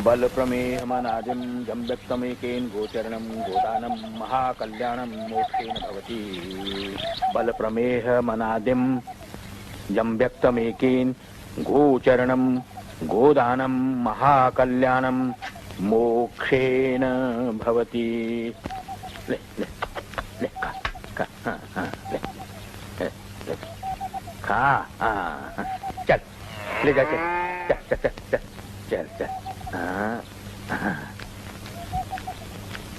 बल प्रमेहमनादिं जं व्यक्तमेकेन गोचरणं गोदानं महाकल्याणं मोक्षेण भवति। बल प्रमेहमनादिं जं व्यक्तमेकेन गोचरणं गोदानं महाकल्याणं मोक्षेण भवति। ले ले ले खा हाँ, ले ले खा चल ले जा चल चल चल चल चल चल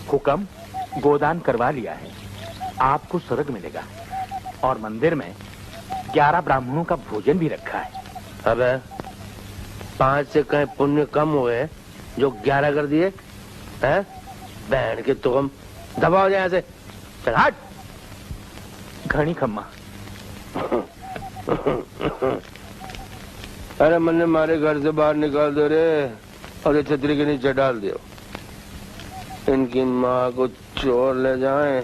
हुक्म गोदान करवा लिया है, आपको स्वर्ग मिलेगा और मंदिर में 11 ब्राह्मणों का भोजन भी रखा है। अबे 5 से कहीं पुण्य कम हुए जो 11 कर दिए हैं? बहन के तुम दबाओ जाए ऐसे। चल हट। घनी खम्मा। अरे मैंने मारे घर से बाहर निकाल दो रे और ये छतरी के नीचे डाल दियो। इनकी माँ को चोर ले जाए।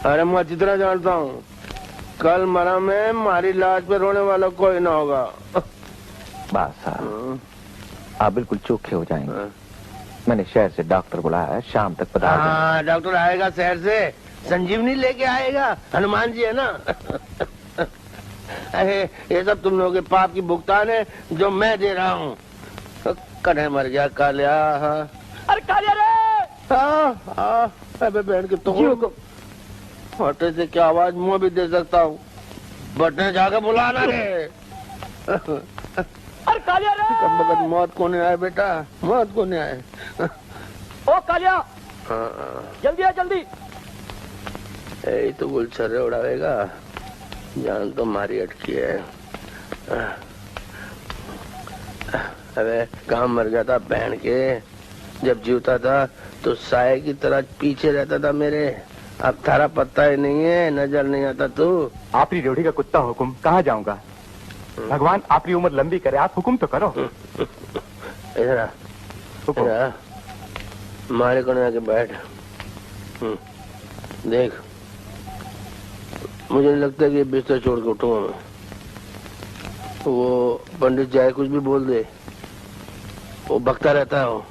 अरे मैं अच्छी तरह जानता हूँ कल मरा में हमारी लाश पे रोने वाला कोई ना होगा। बस साहब आप बिल्कुल चोखे हो जाएंगे। मैंने शहर से डॉक्टर बुलाया है, शाम तक पता। हाँ डॉक्टर आएगा शहर से, संजीवनी लेके आएगा। हनुमान जी है ना। अरे ये सब तुम लोगों के पाप की भुगतान है जो मैं दे रहा हूँ। कन्हे मर गया कालिया। अरे कालिया रे। अबे बहन के तो फटे से क्या आवाज मुंह भी दे सकता हूँ। बटने जाकर बुलाना रे। अरे कालिया रे। कब वक्त मौत को नहीं आए बेटा, मौत को नहीं आए। ओ कालिया जल्दी आ जल्दी। यही तो गुलछर्रे उड़ावेगा, जान तो मारी अटकी है। अबे काम मर गया था बहन के। जब जीवता था तो साये की तरह पीछे रहता था मेरे। अब थारा पत्ता ही नहीं है, नजर नहीं आता तू। आपकी ड्यूटी का कुत्ता हुक्म कहाँ जाऊंगा। भगवान आपकी उम्र लंबी करे, आप हुक्म तो करो। इधर आ, इधर आ, मारे कोने आके बैठ। देख मुझे नहीं लगता कि बिस्तर छोड़ के उठूंगा मैं। वो पंडित चाहे कुछ भी बोल दे, वो बकता रहता है।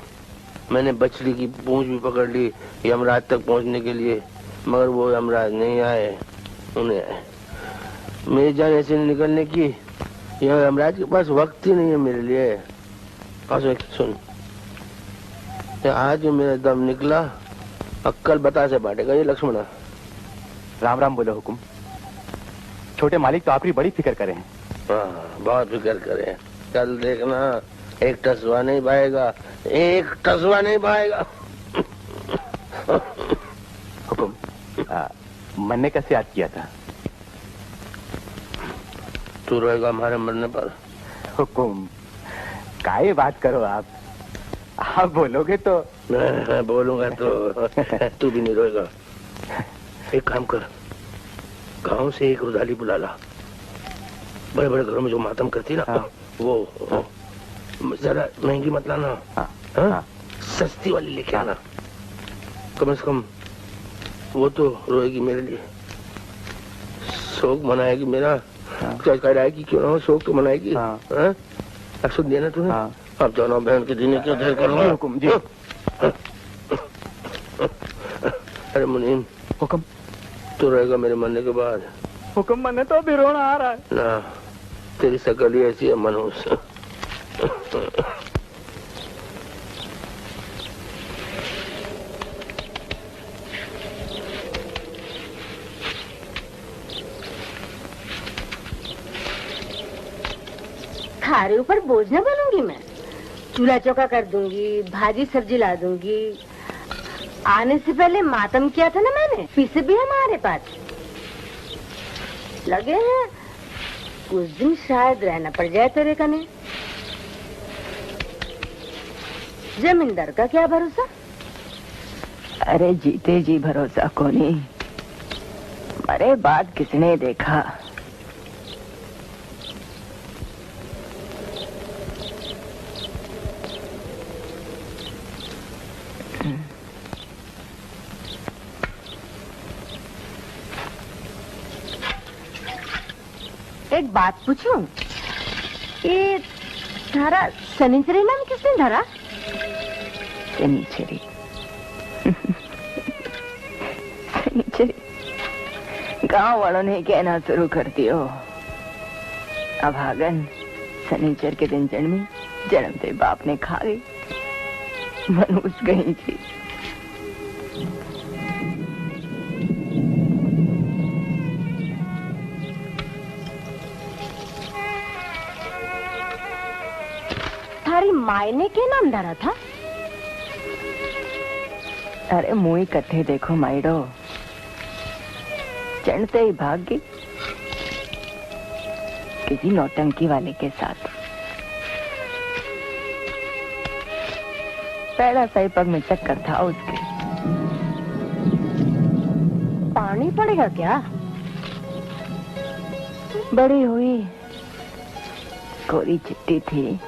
मैंने बछड़ी की पूंछ भी पकड़ ली यमराज तक पहुंचने के लिए, मगर वो यमराज नहीं आए। उन्हें आए मेरी जान ऐसे नहीं निकलने की। यह यमराज के पास वक्त ही नहीं है मेरे लिए। सुन, आज जो मेरा दम निकला अक्कल बता से बांटेगा ये लक्ष्मणा। राम राम बोलो हुकुम। छोटे मालिक तो आपकी बड़ी फिक्र करे हैं। हाँ बहुत फिक्र करे। कल देखना एक टसवा नहीं पाएगा, एक टसवा नहीं पाएगा। हुकुम मन ने कैसे याद किया था। तू रोएगा हमारे मरने पर। हुकुम काहे बात करो आप बोलोगे तो। बोलूंगा तो तू भी नहीं रोएगा। एक काम कर, गांव से एक रुदाली बुला ला। बड़े बड़े घरों में जो मातम करती ना, हाँ। वो जरा महंगी मत लाना। हाँ। हाँ? हाँ। सस्ती वाली लेके आना। कम से कम वो तो रोएगी मेरे लिए, शोक मनाएगी मेरा। कराएगी क्यों ना हो, शोक तो मनाएगी। हाँ। अब सुन दिया ना तूने। हाँ। अब जाना बहन के दिन क्या देर करूँगा। हुकुम जी। अरे मुनीम हुकुम। तू रहेगा मेरे मरने के बाद। हुकुम मने तो अभी रोना आ रहा है ना, तेरी शकल ही ऐसी है मनहूस। थारे ऊपर बोझ न बनूंगी मैं। चूल्हा चौका कर दूंगी, भाजी सब्जी ला दूंगी। आने से पहले मातम किया था ना मैंने, पीछे भी हमारे पास लगे हैं। कुछ दिन शायद रहना पड़ जाए तेरे कने। जमींदार का क्या भरोसा। अरे जीते जी भरोसा को नहीं, मरे बाद किसने देखा। एक बात पूछूं, ये थारा शनिचरी नाम किसने धरा। शनिचरी शनिचरी गांव वालों ने कहना शुरू कर दियो। अभागन शनिचर के दिन जन्मी, जन्मते बाप ने खा गई। मनुष्य गई थी। थारी मायने के नाम धरा था? अरे मुई कथे देखो माइडो, चढ़ते ही भाग गई किसी नौटंकी वाले के साथ। पहला सही पग में चक्कर था उसके। पानी पड़ेगा क्या? बड़ी हुई, कोरी चिट्टी थी।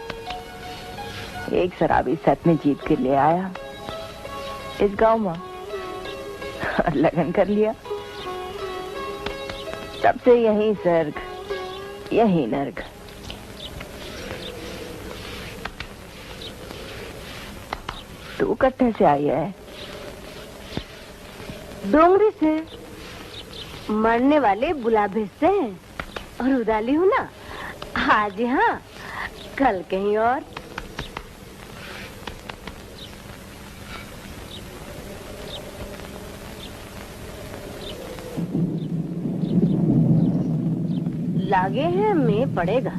एक शराबी साथ में जीत के ले आया इस गांव में और लगन कर लिया। तब से यही स्वर्ग, यही नर्क। तू कट्टे से आई है? डोंगरी से। मरने वाले बुलाभे से। और उदाली हूँ ना, आज यहाँ कल कहीं और। लागे हैं मैं पड़ेगा।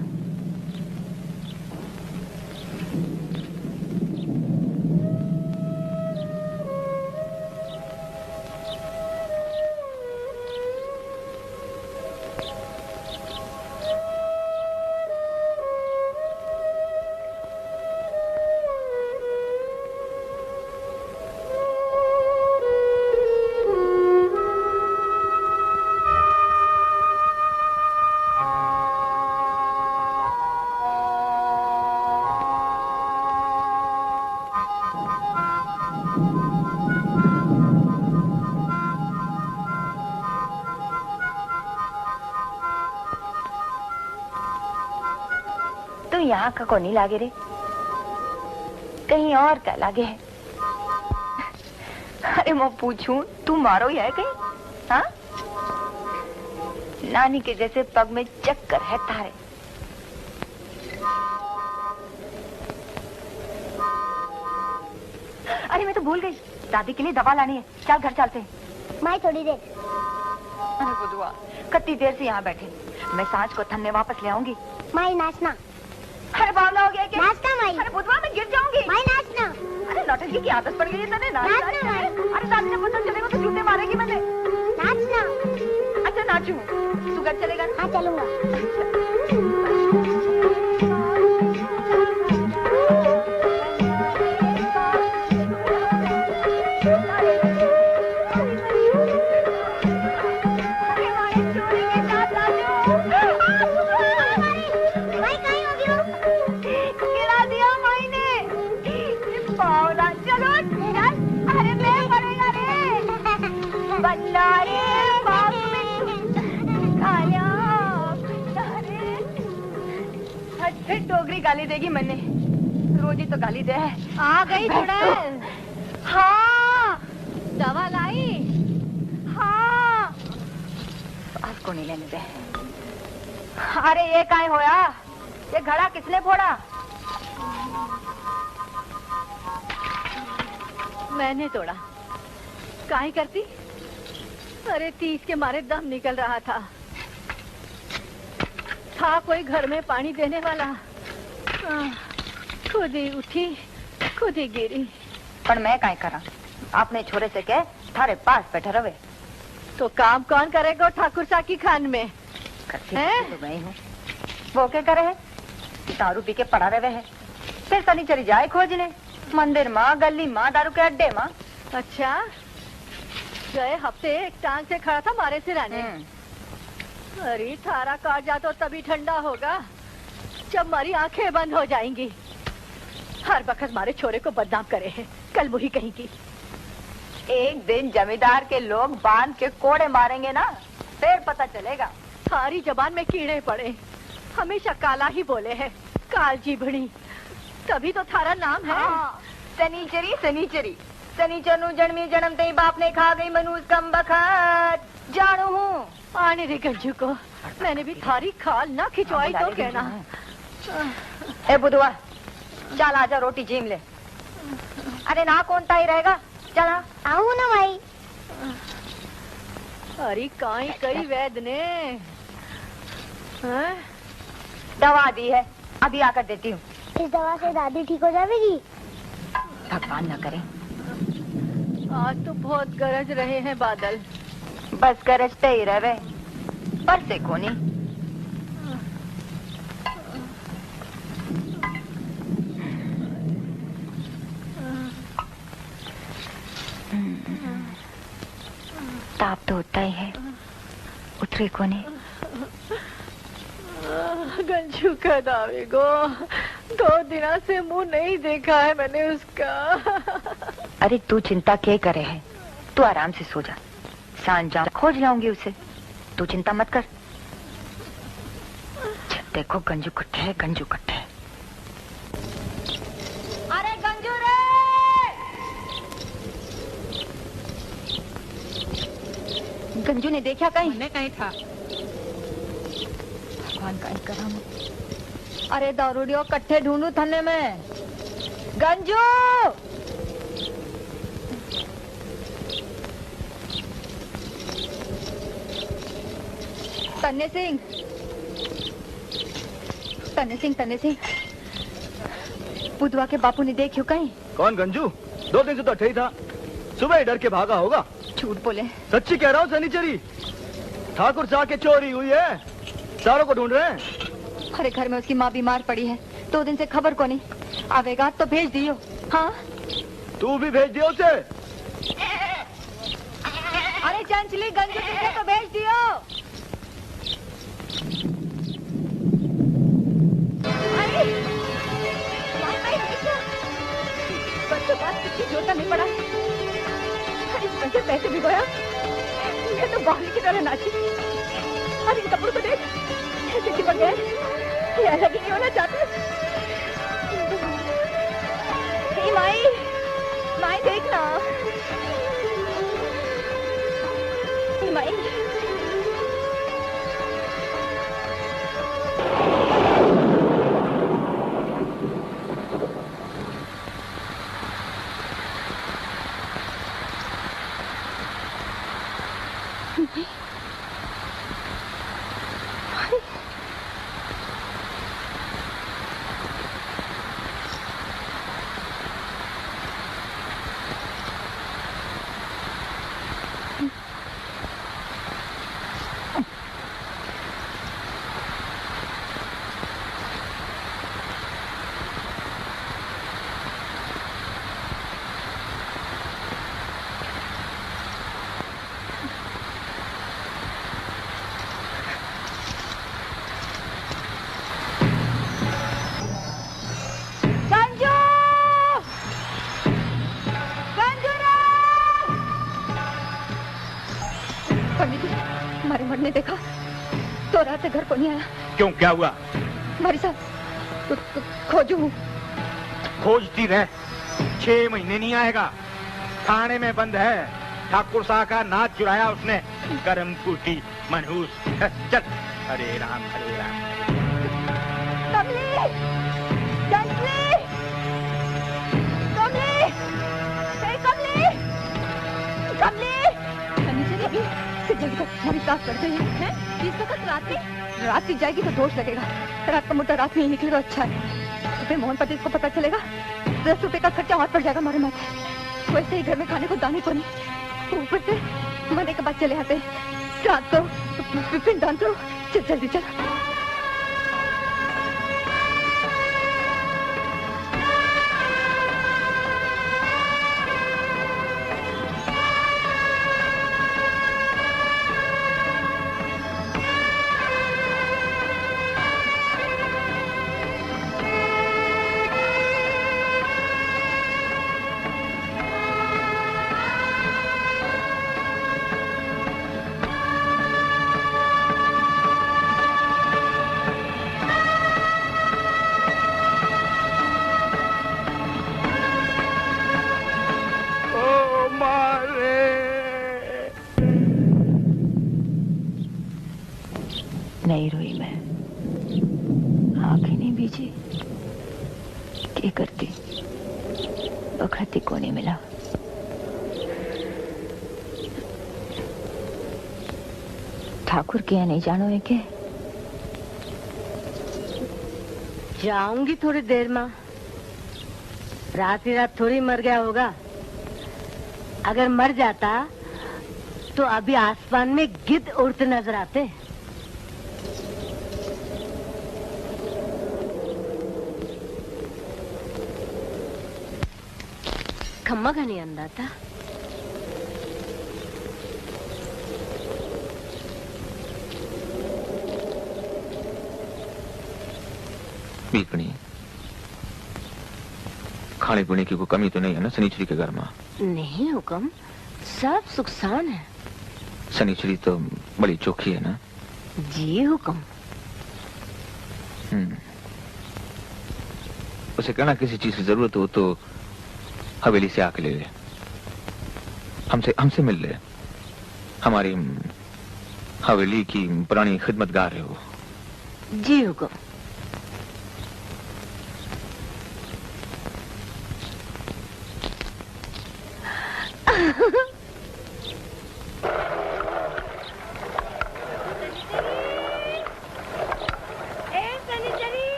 यहाँ का को नहीं लागे रे, कहीं और का लागे है। अरे मैं पूछूं, तू मारो ही है कहीं? हाँ, नानी के जैसे पग में चक्कर है तारे। अरे मैं तो भूल गई, दादी के लिए दवा लानी है। चल घर चलते हैं। माई थोड़ी देर। अरे बुधवा, कितनी देर से यहाँ बैठे। मैं सांझ को थन्ने वापस ले आऊंगी। माई नाचना। अरे बावला हो गया क्या? नाचना माई। अरे बुधवा मैं गिर जाऊंगी। माई नाचना। अरे नौटंकी की आदत पड़ गई है तने। नाचना माई। अरे दादी ने पता चलेगा तो जूते मारेगी मुझे। नाचना। अच्छा नाचूं, तू घर चलेगा? हाँ चलूंगा। डोगरी गाली देगी मैंने, रोज ही तो गाली दे। आ गई चुड़ैल। हाँ, दवा लाई। हाँ, आज को नहीं लेने दे। अरे ये काहे होया? ये घड़ा किसने फोड़ा? मैंने तोड़ा। काहे करती? अरे तीस के मारे दम निकल रहा था कोई घर में पानी देने वाला। खुद ही उठी, खुद ही गिरी। पर मैं काहे करा? आपने छोरे से कह थारे पास बैठा रहे। तो काम कौन करेगा ठाकुर सा की खान में? तो मैं हूँ। वो क्या करे है? दारू पी के पड़ा रहे है। फिर शनिचरी जाए खोजने, मंदिर माँ, गली माँ, दारू के अड्डे माँ। अच्छा, गए हफ्ते एक टांग से खड़ा था मारे से रहने। अरे थारा काट जा तो तभी ठंडा होगा जब हमारी आंखें बंद हो जाएंगी। हर वक्त मारे छोरे को बदनाम करे है, कल वही कहेंगी। एक दिन जमींदार के लोग बांध के कोड़े मारेंगे ना, फिर पता चलेगा। थारी जबान में कीड़े पड़े, हमेशा काला ही बोले है, काल जीभड़ी, तभी तो थारा नाम है। सनीचरी सनीचरी सनीचर नु जन्मी जन्म ते बाप ने खा गई मनुष्य कम बखत जानू हूँ। आने रे गंजू को, मैंने भी थारी खाल ना खिंचवाई तो कहना। ए बुधवा, चल आजा रोटी जीम ले। अरे ना कौन ताई रहेगा, चला आओ ना भाई। अरे काई कई वैद ने हैं? दवा दी है, अभी आकर देती हूँ। इस दवा से दादी ठीक हो जाएगी। भगवान न करे। आज तो बहुत गरज रहे हैं बादल। बस गरजते ही रहे, पर से कोनी। ताप तो होता ही है, उतरे कोनी। गंजू का दावे को 2 दिनों से मुंह नहीं देखा है मैंने उसका। अरे तू चिंता क्या करे है, तू आराम से सो जा, सांझ जा खोज लाऊंगी उसे, तू चिंता मत कर। देखो गंजू कट्टे है, गंजू कट्टे है। अरे गंजू रे! गंजू ने देखा कहीं? मैंने कहीं था। भगवान का करम। अरे दारूडियो कट्ठे ढूंढू थने में। गंजू! तन्ने सिंह, तन्ने सिंह, तन्ने सिंह, बुधवा के बापू ने देखियो कहीं? कौन गंजू? 2 दिन से तो अठे ही था, सुबह ही डर के भागा होगा। झूठ बोले। सच्ची कह रहा हूँ सनीचरी, ठाकुर साहब के चोरी हुई है, सारों को ढूंढ रहे हैं। अरे घर में उसकी माँ बीमार पड़ी है, 2 दिन से खबर को नहीं। आवेगा तो भेज दियो। हाँ तू भी भेज दियो उसे। अरे चंचली, गंजू दिखे तो भेज दियो। अरे बच्चों पास किसी जोता नहीं पड़ा। अरे पैसे पैसे भिगोया, ये तो बावली की तरह नाची। अरे इन कपड़ों को देख, ऐसे चिपक गए, ये अलग ही नहीं होना चाहते। हे माई, माई देखना। हे माई, ने देखा तो रात से घर को नहीं आया। क्यों, क्या हुआ? हमारे साथ खोजू। खोजती रह, 6 महीने नहीं आएगा। थाने में बंद है, ठाकुर साहब का नाच चुराया उसने। करम कुटी मनहूस। चल। हरे राम हरे राम। कमली, कमली, कमली, कमली, कमली। जल्दी हमारी साफ करते हैं। इस वक्त रात की जाएगी तो दोष लगेगा। रात का मुद्दा रात में ही निकले तो अच्छा है। सुबह मोहन पति को पता चलेगा, 10 रुपए का खर्चा हाथ पड़ जाएगा हमारे माथे। वैसे ही घर में खाने को दाने को नहीं, ऊपर से मरने के बाद चले आते। रात को पिंड दान करो। चल जल्दी चल। नहीं रोई मैं, आंखें नहीं बीजी, क्या करती, बखती को नहीं मिला। ठाकुर के यहाँ नहीं जानो है के? जाऊंगी थोड़ी देर में। रात ही रात थोड़ी मर गया होगा। अगर मर जाता तो अभी आसमान में गिद्ध उड़ते नजर आते। खम्मा का नहीं अंदा था। बीकनी खाने पीने की कोई कमी तो नहीं है ना सनीचरी के घर में? नहीं हुक्म, सब सुखसान है। सनीचरी तो बड़ी चोखी है ना? जी हुक्म। उसे कहना किसी चीज की जरूरत हो तो हवेली से आके ले ले, हमसे मिल ले। हमारी हवेली की पुरानी खिदमतगार है वो। जी हुक्म।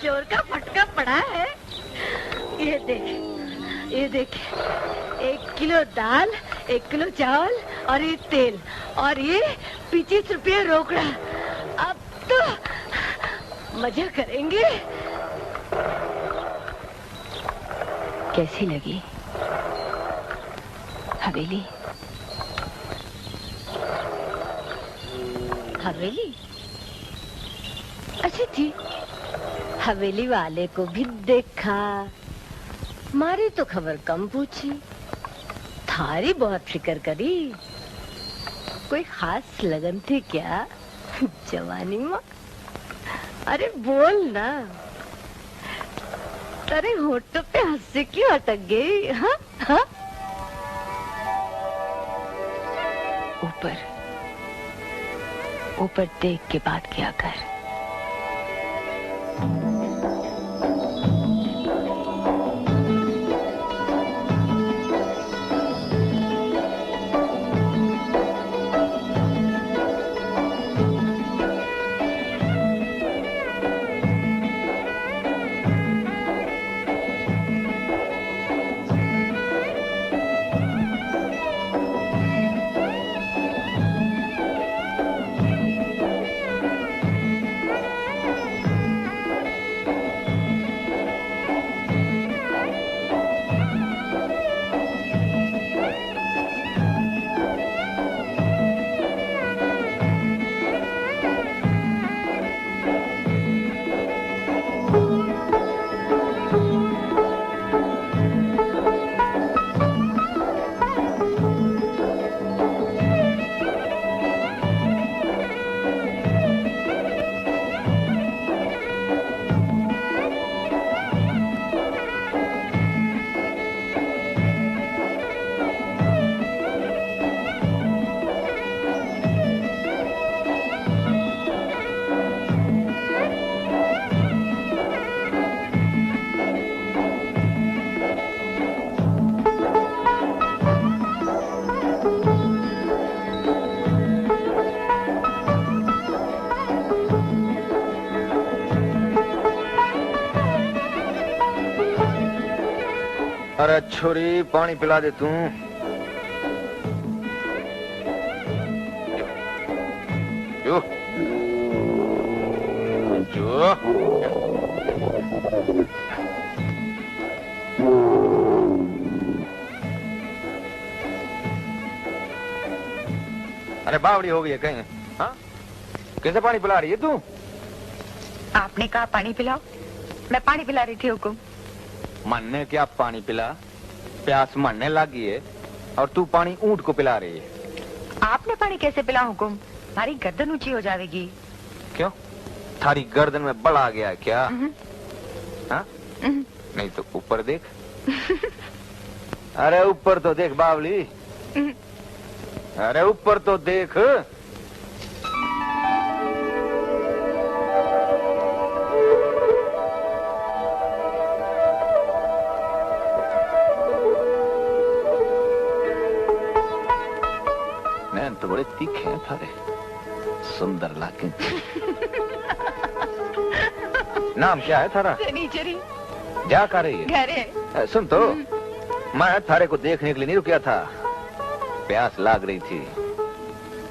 जोर का फटका पड़ा है। ये देख 1 किलो दाल, 1 किलो चावल और ये तेल और ये 25 रुपये रोकड़ा। अब तो मजा करेंगे। कैसी लगी हवेली? हवेली अच्छी थी। हवेली वाले को भी देखा, मारी तो खबर कम पूछी, थारी बहुत फिक्र करी। कोई खास लगन थी क्या जवानी में? अरे बोल ना, तेरे होठों पे हंसी क्यों अटक गई? हाँ हाँ। ऊपर देख के बात किया कर। अरे छोरी पानी पिला दे तू। जो जो अरे बावड़ी हो गई है कहीं? हाँ कैसे पानी पिला रही है तू? आपने कहा पानी पिलाओ, मैं पानी पिला रही थी हुकुम। मन ने क्या पानी पिला, प्यास मरने लगी है और तू पानी ऊंट को पिला रही है। आपने पानी कैसे पिला हुकुम? हमारी गर्दन ऊंची हो जाएगी। क्यों, थारी गर्दन में बल आ गया है क्या? हाँ नहीं तो ऊपर देख। अरे ऊपर तो देख बावली, अरे ऊपर तो देख। नैन तो बड़े तीखे हैं थारे, सुंदर लाके। नाम क्या है थारा? शनिचरी। क्या कर रही है? घरे। सुन तो, मैं थारे को देखने के लिए नहीं रुकिया था, प्यास लाग रही थी।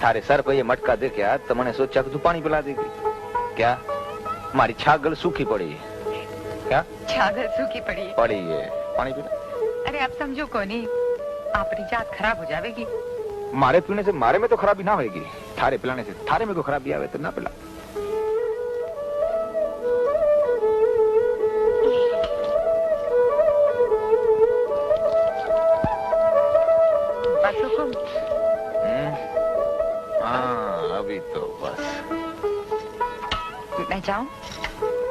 थारे सर पे ये मटका देखा तो मैंने सोचा कि तू पानी पिला देगी। क्या हमारी छागल सूखी पड़ी है? क्या छागल सूखी पड़ी है? पानी पिला। अरे आप समझो कोनी, आपकी जात खराब हो जाएगी। मारे पीने से मारे में तो खराबी ना होगी, थारे पिलाने से थारे में को खराबी आवे तो ना पिला। बस हुकुम। हाँ अभी तो बस। मैं जाऊं?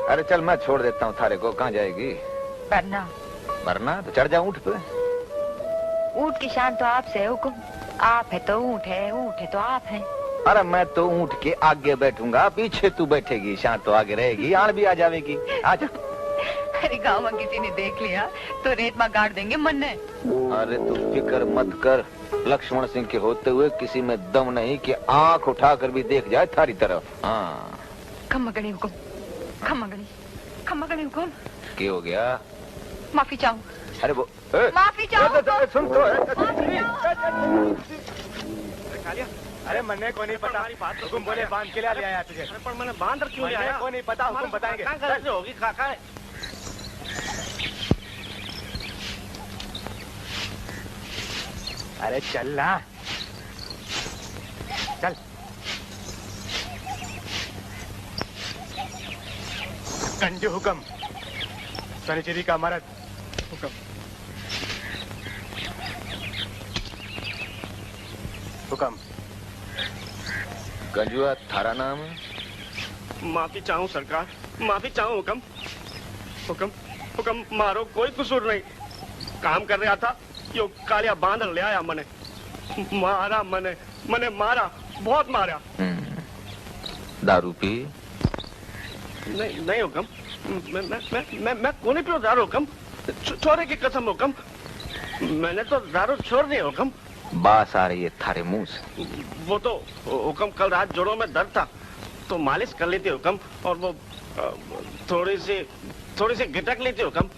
अरे चल मैं छोड़ देता हूँ थारे को। कहाँ जाएगी? वरना तो चढ़ जाऊं ऊँट पे। ऊँट की शान तो आपसे है हुकुम। आप है तो ऊँट है तो आप है। अरे मैं तो ऊँट के आगे बैठूंगा, पीछे तू बैठेगी, शान तो आगे रहेगी, आड़ भी आ जाएगी। आजा। अरे गाँव में किसी ने देख लिया तो रेत में गाड़ देंगे मन। अरे तू फिक्र मत कर, लक्ष्मण सिंह के होते हुए किसी में दम नहीं कि आंख उठाकर भी देख जाए थारी तरफ। हाँ खम्मगणी हुकुम, खम्मगणी हुकुम। क्या हो गया? माफी चाहूँ। अरे वो माफी चाहूँ। सुन तो। अरे मन्ने को नहीं पता, हुकुम बोले बांध के ले आया तुझे। पर मैंने बांध क्यों ले आया? को नहीं पता, हुकुम बताएंगे। कैसे होगी काका? अरे चल ना, चल। कंजू हुक्म, शनिचरी का मर्द हुक्म। हुक्म। गंजुआ थारा नाम है? माफी चाहूँ सरकार, माफी चाहूँ हुक्म। हुक्म हुक्म मारो, कोई कसूर नहीं। काम कर रहा था, यो कालिया बांध ले आया मने, मारा मने मारा, बहुत मारा। दारू पी? नहीं हुक्म, मैं कौन पियो दारू हुक्म। छोरे की कसम हुक्म, मैंने तो दारू छोड़ दी हुक्म। बास आ रही है थारे मुंह से। वो तो हुक्म कल रात जोड़ों में दर्द था तो मालिश कर लेती हुक्म, और वो थोड़ी सी गिटक लेती हुक्म।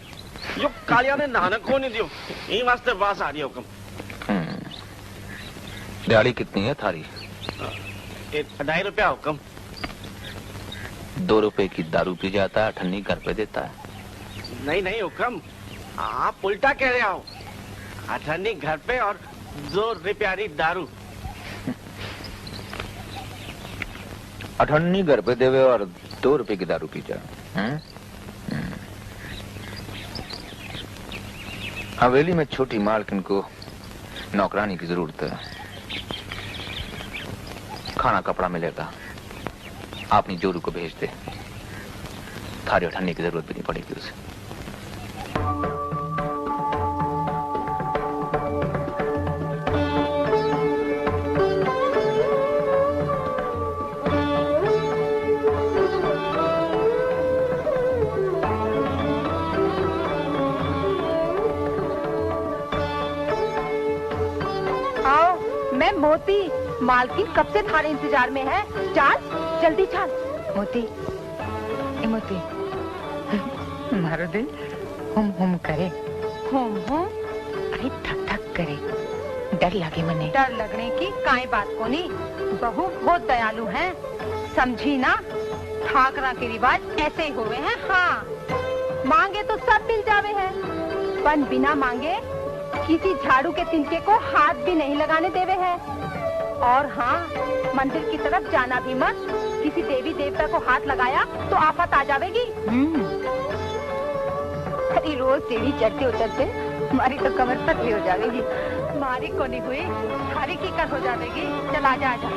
यो कालिया ने नहाने को नहीं दियो, यही वास्ते बास आ रही है हुक्म। दिहाड़ी कितनी है थारी? 2.5 रुपया हुक्म। 2 रुपए की दारू पी जाता है, ठन्नी घर पे देता है। नहीं हुक्म, आप उल्टा कह रहे हो। अठन्नी घर पे और 2 रुपयारी दारू। अठन्नी घर पे देवे और 2 रुपए की दारू पी जाए। हवेली में छोटी मालकिन को नौकरानी की जरूरत है, खाना कपड़ा मिलेगा, अपनी जोरू को भेज दे, थारी अठन्नी की जरूरत भी नहीं पड़ेगी उसे। मोती, मालकिन कब से थारे इंतजार में है। चाल, जल्दी चाल। मोती, ए मोती, मारो दिल हुम करे। हुम, अरे थक थक करे। डर लगे मने। डर लगने की काई बात को नहीं, बहू बहुत दयालु हैं, समझी ना। ठाकरा के रिवाज ऐसे ही हुए हैं। हाँ, मांगे तो सब मिल जावे हैं, पर बिना मांगे किसी झाड़ू के तिनके को हाथ भी नहीं लगाने देवे हैं। और हाँ, मंदिर की तरफ जाना भी मत, किसी देवी देवता को हाथ लगाया तो आफत आ जाएगी। अरे रोज सीढ़ी चढ़ते उतरते हमारी तो कमर पतली हो जाएगी। हमारी को नहीं हुई, हमारी की कर हो जाएगी। चल आजा आजा।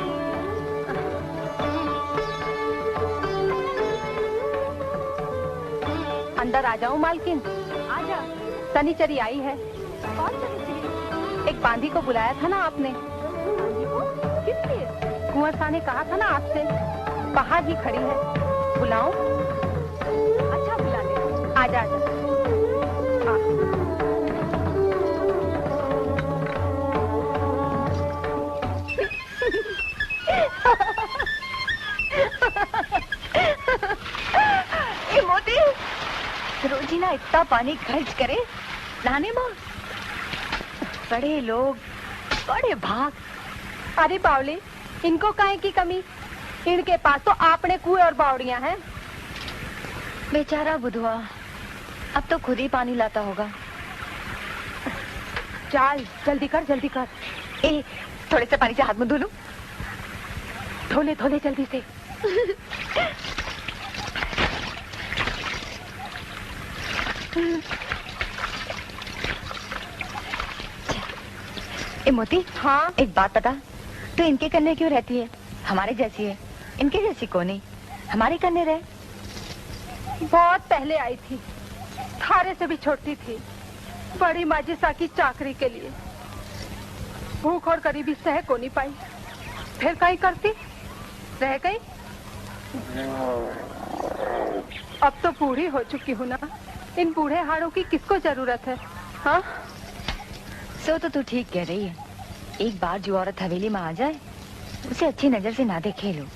अंदर आ जाऊं मालकिन? आजा। सनीचरी आई है। कौन सी? एक बांधी को बुलाया था ना आपने? किस लिए? कुंवर शाह ने कहा था ना आपसे, बाहर ही खड़ी है, बुलाऊं? अच्छा बुला ले। आजा आजा। ए मोती, रोजीना इतना पानी खर्च करे नहाने में? बड़े लोग बड़े भाग। अरे बावली, इनको काहे की कमी? इनके पास तो आपने कुएं और बावड़ियां हैं। बेचारा बुधवा, अब तो खुद ही पानी लाता होगा। चल जल्दी कर, जल्दी कर। ए, थोड़े से पानी से हाथ मुंह धो लूं? धोले धोले जल्दी से। ए मोती, हाँ? एक बात बता, तू इनके कन्ने क्यों रहती है? हमारे जैसी है, इनके जैसी कौन नहीं, हमारे कन्ने रहे। बहुत पहले आई थी, थारे से भी छोटी थी, बड़ी माजिसा की चाकरी के लिए। भूख और गरीबी सह को नहीं पाई, फिर कहीं करती रह गई। अब तो बूढ़ी हो चुकी हूँ ना, इन बूढ़े हाड़ों की किसको जरूरत है? हाँ, सो तो तू ठीक कह रही है। एक बार जो औरत हवेली में आ जाए, उसे अच्छी नजर से ना देखे लोग।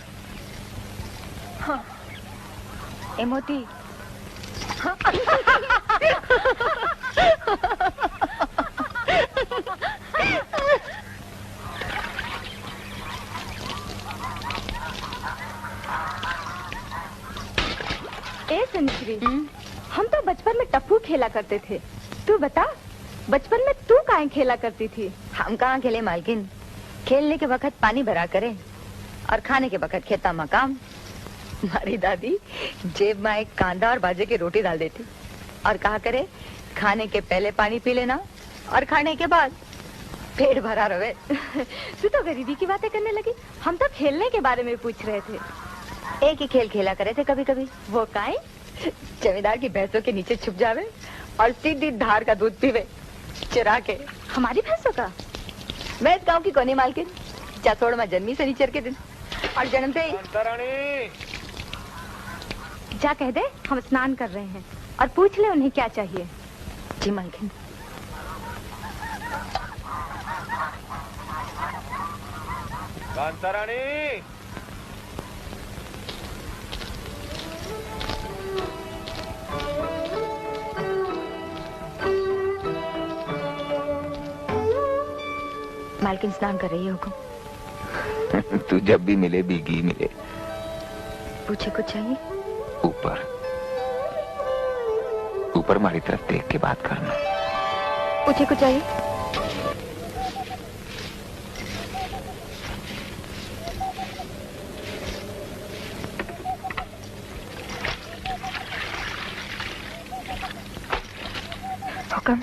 हाँ। ए मोती, हाँ। ए सनिश्री, हम तो बचपन में टप्पू खेला करते थे। तू बता, बचपन में तू काहे खेला करती थी? हम कहाँ खेले मालकिन? खेलने के वक्त पानी भरा करे और खाने के वक्त खेता मकाम। हमारी दादी जेब में एक कांदा और बाजे की रोटी डाल देती और कहा करे, खाने के पहले पानी पी लेना और खाने के बाद पेट भरा रहे। तू तो गरीबी की बातें करने लगी। हम तो खेलने के बारे में पूछ रहे थे। एक ही खेल खेला करे थे कभी कभी। वो काहे? जमींदार की भैंसों के नीचे छुप जावे और सीधी धार का दूध पीवे चुरा के। हमारी भैंसों का? मैं इस गांव की कोनी मालकिन, जासोड़ में जन्मी शनिचर के दिन और जन्म से ही। जा कह दे हम स्नान कर रहे हैं और पूछ ले उन्हें क्या चाहिए। जी मालकिन। कांतारानी, मालकिन स्नान कर रही है हुक्म। तू जब भी मिले भीगी मिले। पूछे कुछ चाहिए? ऊपर ऊपर हमारी तरफ देख के बात करना। पूछे कुछ चाहिए? हुक्म।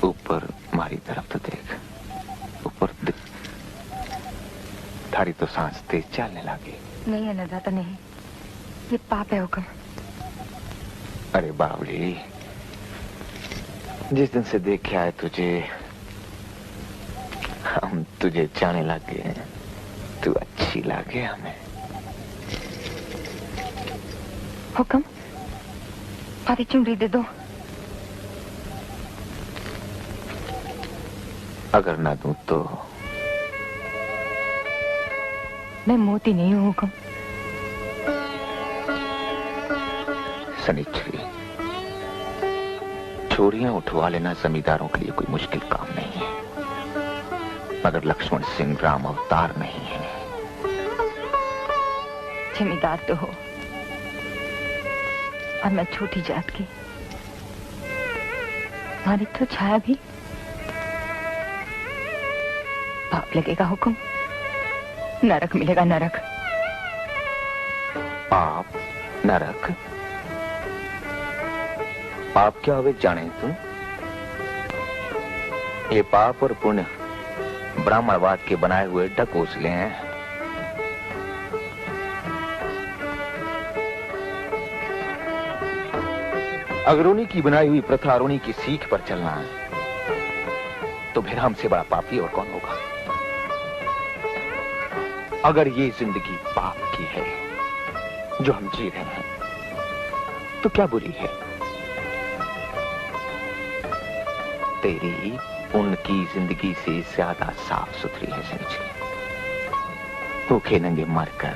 ऊपर हमारी तरफ तो देख, ऊपर देख। थारी तो सांस तेज चलने लगी। नहीं है नजर नहीं, ये पाप है हुक्म। अरे बावली, जिस दिन से देखे आए तुझे, हम तुझे जाने लगे हैं। तू अच्छी लगे हमें। हुक्म, आधी चुनरी दे दो। अगर ना दूं तो? मैं मोती नहीं हूँ हुक्म। सनिचरी, चोरियां उठवा लेना जमींदारों के लिए कोई मुश्किल काम नहीं है, मगर लक्ष्मण सिंह राम अवतार नहीं है। जमींदार तो हो और मैं छोटी जात की। हमारी तो छाया भी पाप लगेगा हुक्म। नरक मिलेगा, नरक। पाप नरक? पाप क्या हुए जाने तुम? ये पाप और पुण्य ब्राह्मणवाद के बनाए हुए ढकोसले हैं। अगर उन्हीं की बनाई हुई प्रथा और उन्हीं की सीख पर चलना है तो फिर हमसे बड़ा पापी और कौन होगा। अगर ये जिंदगी पाप की है जो हम जी रहे हैं तो क्या बुरी है। तेरी उनकी जिंदगी से ज्यादा साफ सुथरी है शनिचरी। भूखे नंगे मरकर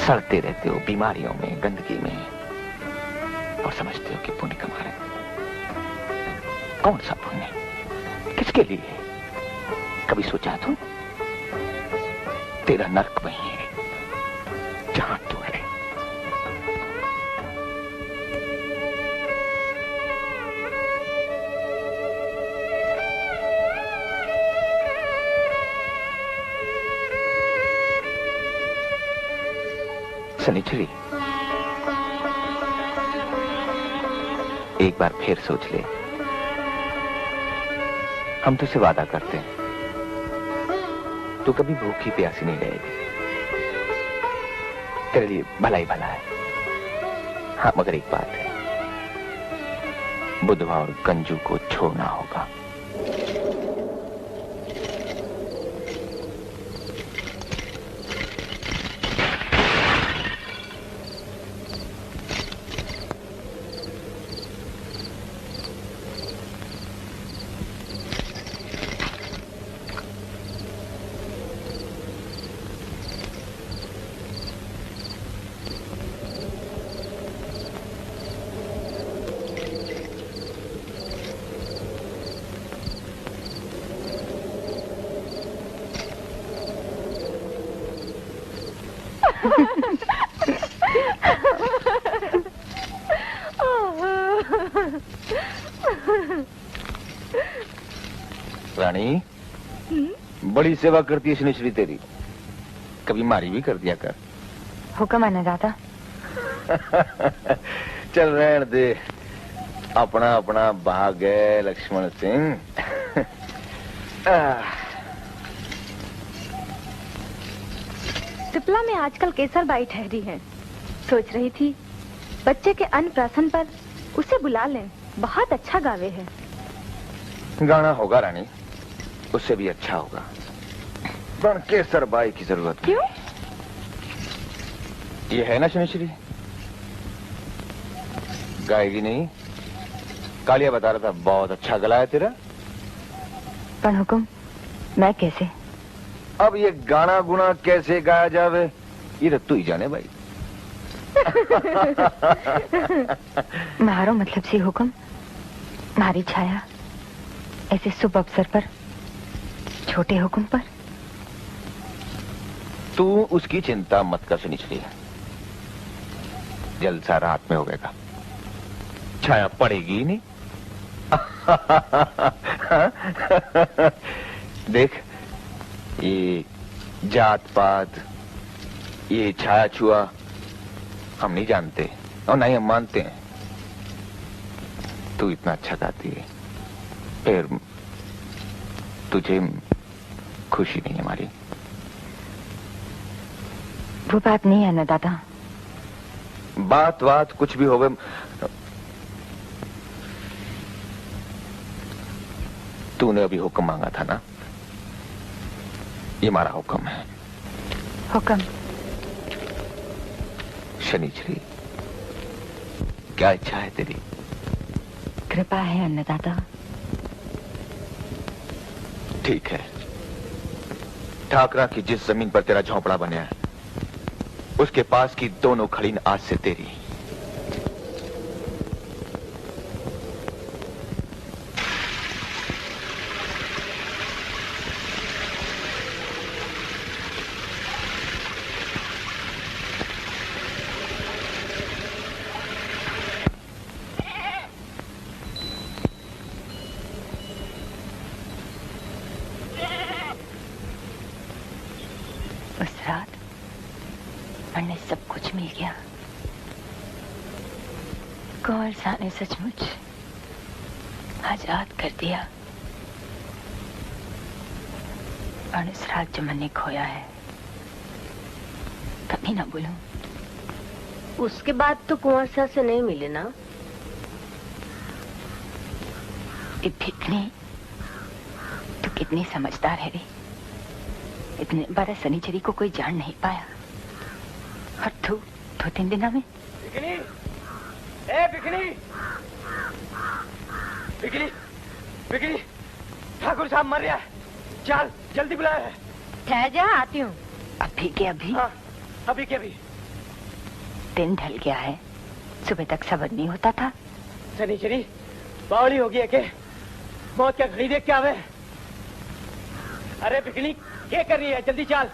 सड़ते रहते हो बीमारियों में, गंदगी में, और समझते हो कि पुण्य कमा रहे हो। कौन सा पुण्य, किसके लिए? कभी सोचा तू? तेरा नर्क वही है जहां तू है। शनिचरी, एक बार फिर सोच ले। हम तुझसे वादा करते हैं तू कभी भूखी प्यासी नहीं रहेगी। तेरे लिए भला ही भला है। हाँ, मगर एक बात है, बुधवा और गंजू को छोड़ना होगा। रानी, बड़ी सेवा करती है शनिचरी तेरी, कभी मारी भी कर दिया कर। हुक्म अन्नदाता। चल रहने दे, अपना अपना भाग है लक्ष्मण सिंह। सिपला में आजकल केसर बाई ठहरी है। सोच रही थी बच्चे के अन्नप्राशन पर उसे बुला लें, बहुत अच्छा गावे है। गाना होगा रानी, उससे भी अच्छा होगा। पर केसर बाई की जरूरत क्यों? ये है ना शनिश्री, गाएगी नहीं? कालिया बता रहा था बहुत अच्छा गला है तेरा। पर हुकुम, मैं कैसे? अब ये गाना गुना कैसे गाया जावे ये तो तू ही जाने भाई। मारो मतलब सी हुकुम, मारी छाया ऐसे शुभ अवसर पर, छोटे हुकुम पर। तू उसकी चिंता मत कर शनिश्री, जलसा रात में होगा, छाया पड़ेगी नहीं। देख, ये जात पात, ये छाया छुआ हम नहीं जानते और नहीं हम मानते हैं। तू इतना अच्छा गाती है, फिर तुझे खुशी नहीं हमारी? वो बात नहीं है ना दादा। बात कुछ भी होवे, तूने अभी हुक्म मांगा था ना, ये हमारा हुक्म है। हुक्म? शनिश्री, क्या इच्छा है तेरी? कृपा है अन्नदाता। ठीक है, ठाकरा की जिस जमीन पर तेरा झोंपड़ा बना है उसके पास की दोनों खड़ीन आज से तेरी। उस रात मैंने सब कुछ मिल गया। कौन सा ने सचमुच आजाद कर दिया। और इस रात जो मैंने खोया है कभी ना भूलूं। उसके बाद तो कुंवर साहब से नहीं मिले ना? ये भिखनी तो कितनी समझदार है रे। इतने बड़े शनिचरी को कोई जान नहीं पाया और तू 2-3 दिनों में। भिखनी, ए भिखनी, भिखनी, भिखनी, ठाकुर साहब मर गया है। चल जल्दी बुलाया है। ठहर जा, आती हूँ। अभी के अभी? हाँ, अभी के अभी। दिन ढल गया है, सुबह तक सबर नहीं होता था। शनिचरी बावली हो गई है के मौत क्या घड़ी देख के आवे। अरे भिखनी क्या कर रही है, जल्दी चल।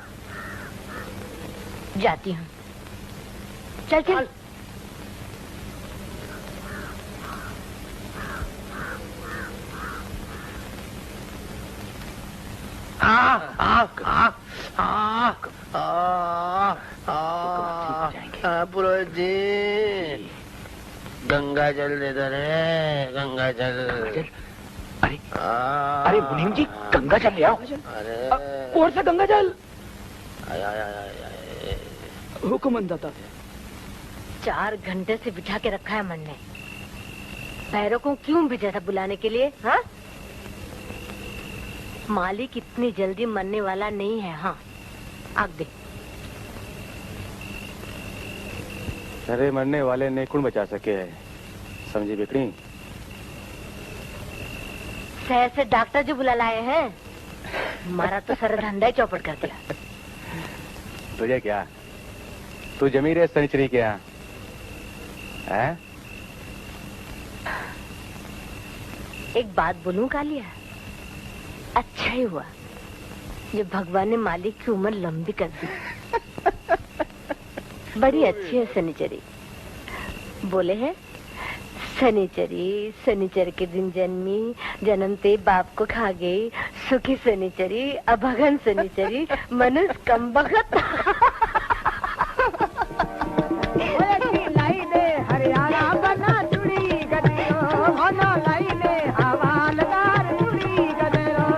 जाती हूँ। चल चल। पुरोहित जी, गंगा जल दे दो रे, गंगा जल। अरे अरे मुनीम जी, गंगा जल ले आओ। अरे और से गंगा जल। आय। हुक्म अंदाता 4 घंटे से बिठा के रखा है मन ने। पैरों को क्यों भेजा था बुलाने के लिए? हाँ, मालिक इतनी जल्दी मरने वाला नहीं है। हाँ, आग दे। अरे मरने वाले ने कौन बचा सके है, समझी बिकनी? शहर से डॉक्टर जो बुला लाए हैं, हमारा तो सर धंधा ही चौपट कर दिया। तुझे क्या, तू जमीर है शनिचरी के यहाँ है? एक बात बोलूं कालिया, अच्छा ही हुआ जब भगवान ने मालिक की उम्र लंबी कर दी। बड़ी अच्छी है शनिचरी। बोले हैं शनिचरी शनिचर के दिन जन्मी, जन्मते बाप को खा गई। सुखी शनिचरी, अभगन शनिचरी, मनुष्य कम बखत। हरियाणा बना चुड़ी गदेरो, होनो लाई ने हवालदार चुड़ी गदेरो,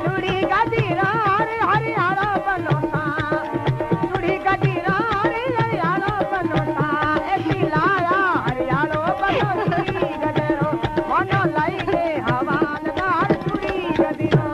चुड़ी गदीरा रे हरियाणा बनोसा, चुड़ी गदीरा रे हरियाणा बनोसा, ऐसी लाया हरियाणा बनो चुड़ी गदेरो, होनो लाई ने हवालदार चुड़ी गदीरो।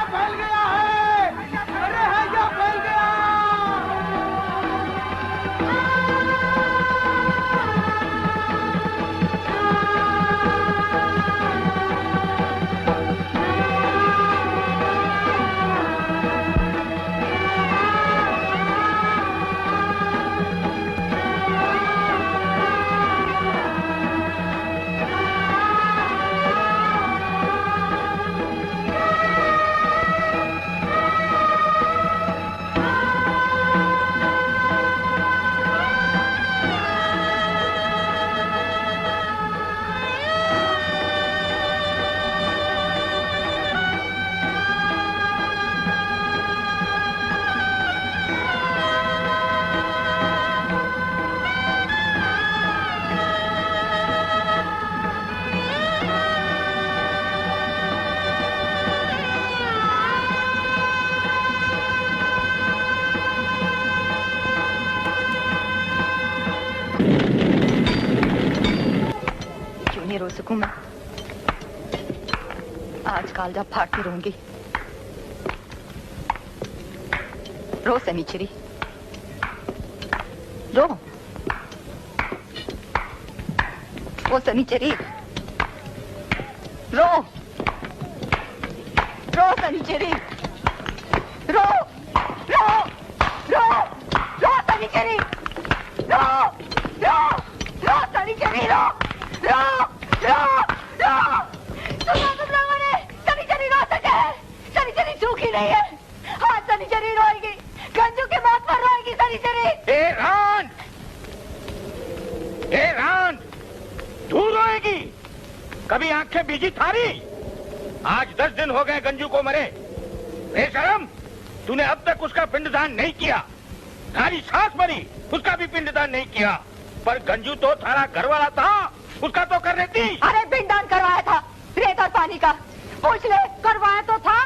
फैल गया है, अरे है क्या फैल गया। रो सकूं मैं, आज कालजा फाड़ के रोऊंगी। रो सनीचरी, रो वो सनीचरी, रो रो सनीचरी, रो रो रो रो सनीचरी, रो रो रो सनीचरी, रो रो रो रो। तुम लोगों ने सनीचरी रो सके, सनीचरी सूखी नहीं है, हाँ सनीचरी रोएगी, गंजू के मौत पर रोएगी सनीचरी। ए रान, तू रोएगी? कभी आंखें बीजी थारी? आज 10 दिन हो गए गंजू को मरे। बेशरम, तूने अब तक उसका पिंडदान नहीं किया। थारी सास मरी, उसका भी पिंडदान नहीं किया। पर गंजू तो थारा घर वाला था, उसका तो कर देती। अरे पिंडदान करवाया था, रेत और पानी का, पूछ ले, करवाया तो था।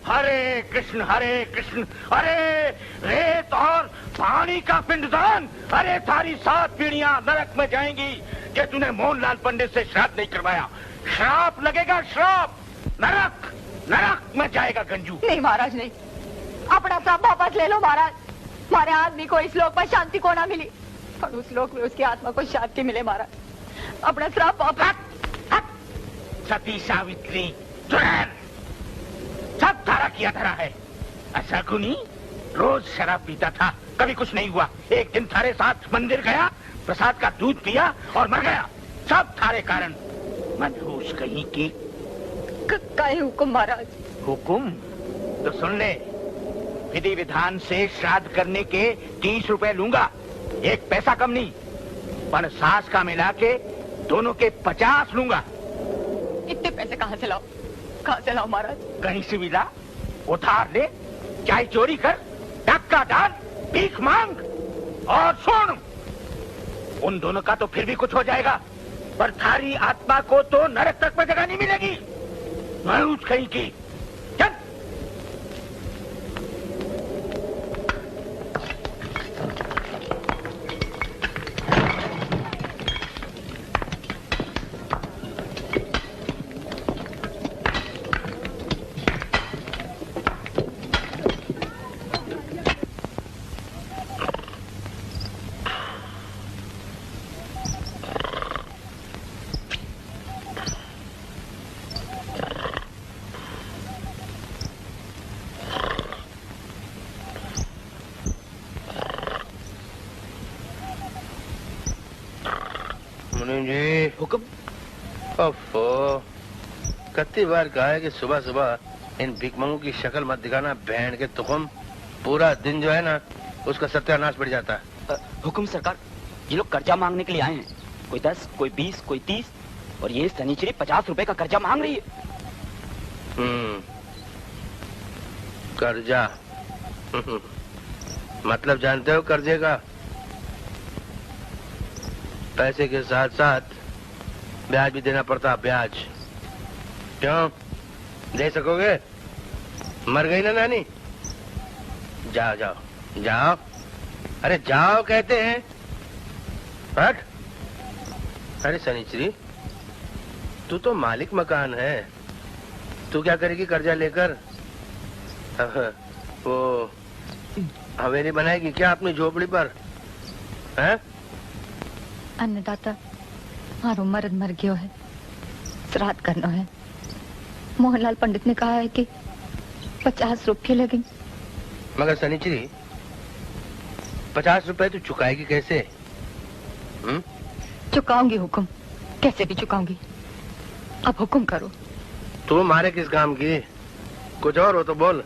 हरे कृष्ण, अरे रेत और पानी का पिंडदान। अरे थारी 7 पीढ़ियां नरक में जाएंगी कि तूने मोहनलाल पंडित से श्राद्ध नहीं करवाया। श्राप लगेगा, श्राप। नरक नरक में जाएगा गंजू। नहीं महाराज नहीं, अपना श्राप वापस ले लो महाराज। हमारे आदमी को इस लोक में शांति को ना मिली और उस लोक में उसकी आत्मा को शांति मिले महाराज। अपना श्राप वापस। सती सावित्री चुड़ैल, सब धारा किया धरा है। अशकुनी रोज शराब पीता था, कभी कुछ नहीं हुआ। एक दिन थारे साथ मंदिर गया, प्रसाद का दूध पिया और मर गया। सब थारे कारण। मनहूस कहीं की। काहे हुकुम महाराज? हुकुम तो सुन ले। विधि विधान से श्राद्ध करने के 30 रुपए लूंगा, 1 पैसा कम नहीं। पर सास का मिला के दोनों के 50 लूंगा। इतने पैसे कहाँ से लाओ, कहाँ से लाओ महाराज? कहीं से मिला, उधार ले, चाहे चोरी कर, धक्का डाल, भीख मांग। और सुन, उन दोनों का तो फिर भी कुछ हो जाएगा, पर थारी आत्मा को तो नरक तक में जगह नहीं मिलेगी। मरूज कहीं की। चल। जी हुक्म। ओफो, कितनी बार कहा है कि सुबह सुबह इन भिकमंगों की शक्ल मत दिखाना। बहन के तुखम, पूरा दिन जो है ना उसका सत्यानाश पड़ जाता है। हुक्म सरकार, ये लोग कर्जा मांगने के लिए आए हैं। कोई 10, कोई 20, कोई 30 और ये सनीचरी 50 रुपए का कर्जा मांग रही है। कर्जा मतलब जानते हो कर्जे का? पैसे के साथ साथ ब्याज भी देना पड़ता। ब्याज क्यों? दे सकोगे? मर गई ना नानी? जाओ जाओ जाओ, अरे जाओ कहते हैं। हट। अरे सनीचरी, तू तो मालिक मकान है, तू क्या करेगी कर्जा लेकर? वो हवेली बनाएगी क्या अपनी झोपड़ी पर? हैं? अन्नदाता मारो मर्द मर गयो है, श्राद्ध करना है। मोहनलाल पंडित ने कहा है कि 50 रुपये लगे। मगर सनीचरी 50 रुपए तू चुकाएगी कैसे? चुकाऊंगी हुक्म, कैसे भी चुकाऊंगी। अब हुक्म करो। तू मारे किस काम की? कुछ और हो तो बोल।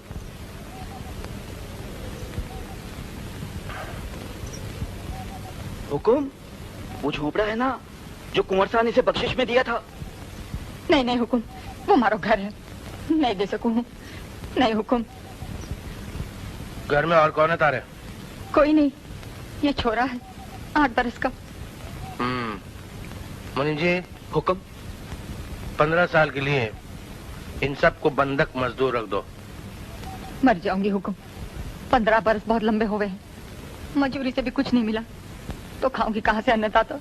हुकुम, वो झोपड़ा है ना जो कुंवर साहब ने इसे बख्शिश में दिया था। नहीं नहीं हुकुम, वो हमारा घर है, नहीं दे सकूं। नहीं हुकुम। घर में और कौन है तारे? कोई नहीं, ये छोरा है 8 बरस का। मुनीम जी। हुक्म। 15 साल के लिए इन सबको बंधक मजदूर रख दो। मर जाऊंगी हुकुम, 15 बरस बहुत लंबे हो गए हैं, मजूरी से भी कुछ नहीं मिला तो खाऊंगी कहाँ से अन्नदाता?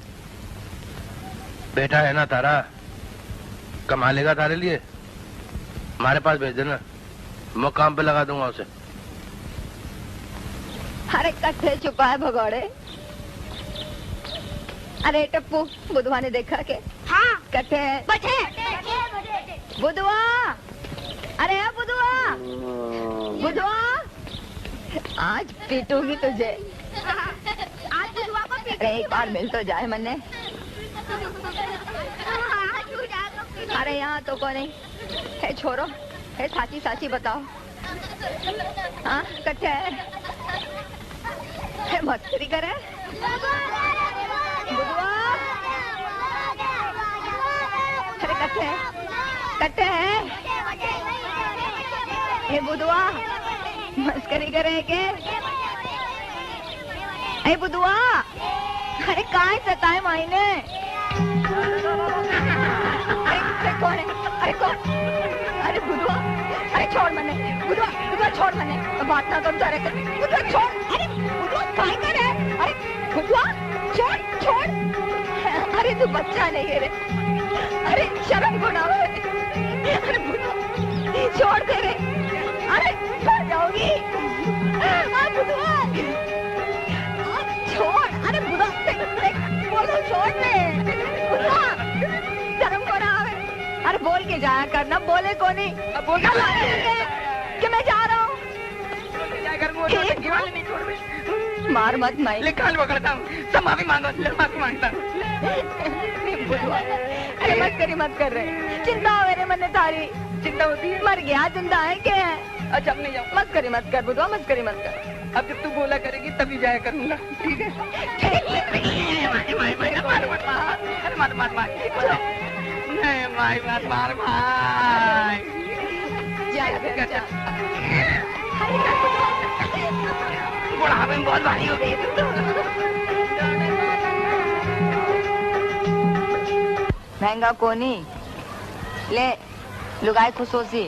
बेटा है ना तारा, कमा लेगा तारे लिए। हमारे पास भेज देना, मैं काम पे लगा दूंगा उसे। अरे कट्ठे छुपा है भगोड़े। अरे टप्पू, बुधवा ने देखा के? हाँ। कट्ठे बचे। बुधवा, अरे बुधवा, बुधवा, आज पीटूंगी तुझे। आज बुधवा को अरे एक बार मिल तो जाए मन्ने। अरे यहाँ तो कौन है? है छोरो, है साची साची बताओ। हाँ कट्ठे है, मस्ती करे बुधवा। अरे कट्ठे कट्ठे है ये बुधवा, मस्करी करे के? ए बुधवा, अरे काय सताए मायने? अरे कौन है? अरे कौन? अरे बुधवा, अरे छोड़ मने बुधवा, बुधवा छोड़ मने, बात ना कर सारे कर। बुधवा छोड़, अरे बुधवा काय करे? अरे बुधवा छोड़ छोड़। अरे तू बच्चा नहीं है रे, अरे शर्म को ना। अरे बुधवा छोड़ दे रे, अरे छोड़ जाओगी। बुधवा छोड़, अरे बुधवा बोलो छोड़ दे। बुधवा शर्म को ना आवे। अरे बोल के जाया करना, बोले को नहीं कि मैं जा रहा हूँ। मार मत माई, निकाल पकड़ता हूँ, सब माफी मांगो, माफी मांगता हूँ। अरे मस्करी मत कर रहे, चिंता हो मेरे मन में थारी। चिंता होती है? मर गया, जिंदा है क्या है? अच्छा अब नहीं जाऊँ। मस्करी मत कर बुधवा, मस्करी मत कर। अब जब तू बोला करेगी तभी जाया करूंगा, ठीक है? अरे मत मार मार, नहीं माई मत मार भाई। बुढ़ापे में बहुत भारी हो गई तू। महंगा कोनी ले, लुगाई खुशोसी।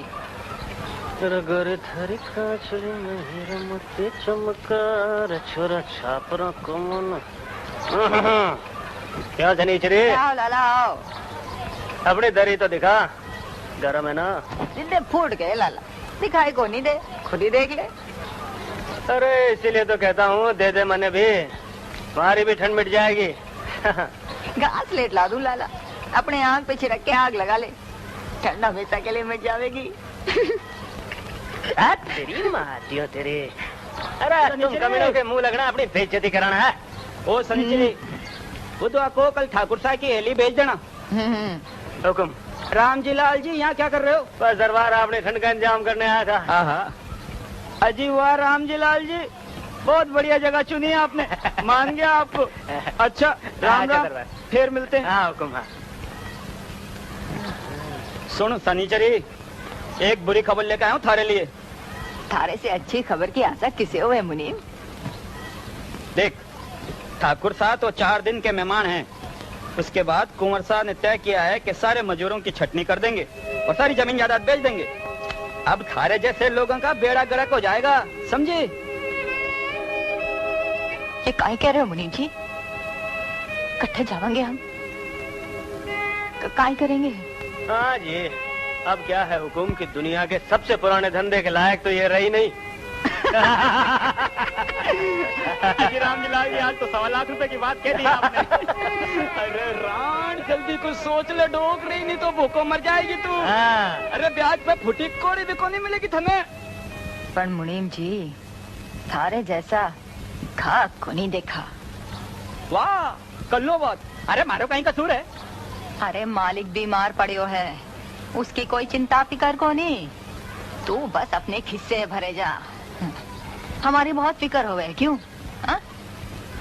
रगर धरी काचली में रमते चमकार, छोरा छापरा कमन। क्या जनीचरी? आओ लाला आओ। अपनी दरी तो दिखा, गरम है ना? जिंदे फूट गए लाला, दिखाई को नहीं दे, खुद ही देख ले। अरे इसीलिए तो कहता हूँ दे दे मने भी, तुम्हारी भी ठंड मिट जाएगी। घास लेट ला दूं लाला, अपने आंख पे छिड़क के आग लगा ले, ठंड हमेशा के लिए मिट जाएगी। तेरी माती हो तेरी। अरे तुम कमीनों के मुंह लगना, अपनी बेइज्जती कराना है। ओ सनीचरी, बुधवा को कल ठाकुर साहब की हेली भेज देना। हुकुम। राम जी लाल जी यहाँ क्या कर रहे हो? बस दरबार आपने ठंड का इंतजाम करने आया था। हाँ अजी वाह राम जी लाल जी, बहुत बढ़िया जगह चुनी है आपने, मान गया आपको। अच्छा राम राम, फिर मिलते हैं। हाँ हुकुम। हाँ सुन सनीचरी, एक बुरी खबर लेकर आया हूँ थारे लिए। थारे से अच्छी खबर की आशा किसे हुए मुनीम? देख, ठाकुर साहब तो 4 दिन के मेहमान हैं। उसके बाद कुंवर साहब ने तय किया है कि सारे मजदूरों की छटनी कर देंगे और सारी जमीन जायदाद बेच देंगे। अब थारे जैसे लोगों का बेड़ा गर्क हो जाएगा, समझे? ये काय कह रहे हो मुनीम जी? इकट्ठे जाएंगे हम, काय करेंगे? हाँ जी, अब क्या है हुकुम कि दुनिया के सबसे पुराने धंधे के लायक तो ये रही नहीं। राम जी लाल जी, आज तो 1.25 लाख रुपए की बात कह दी आपने। अरे राम, जल्दी कुछ सोच ले, डोक रही नहीं तो भूखों मर जाएगी तू। अरे ब्याज पे फुटी कोड़ी भी को नहीं मिलेगी तुम्हें। पर मुनीम जी, थारे जैसा घा को नहीं देखा। वाह, कल्लो बात। अरे मारो कहीं कसूर है। अरे मालिक बीमार पड़ियो है, उसकी कोई चिंता फिकर को नहीं। तू बस अपने खिस्से भरे जा, हमारी बहुत फिक्र हो गई। क्यों? हा?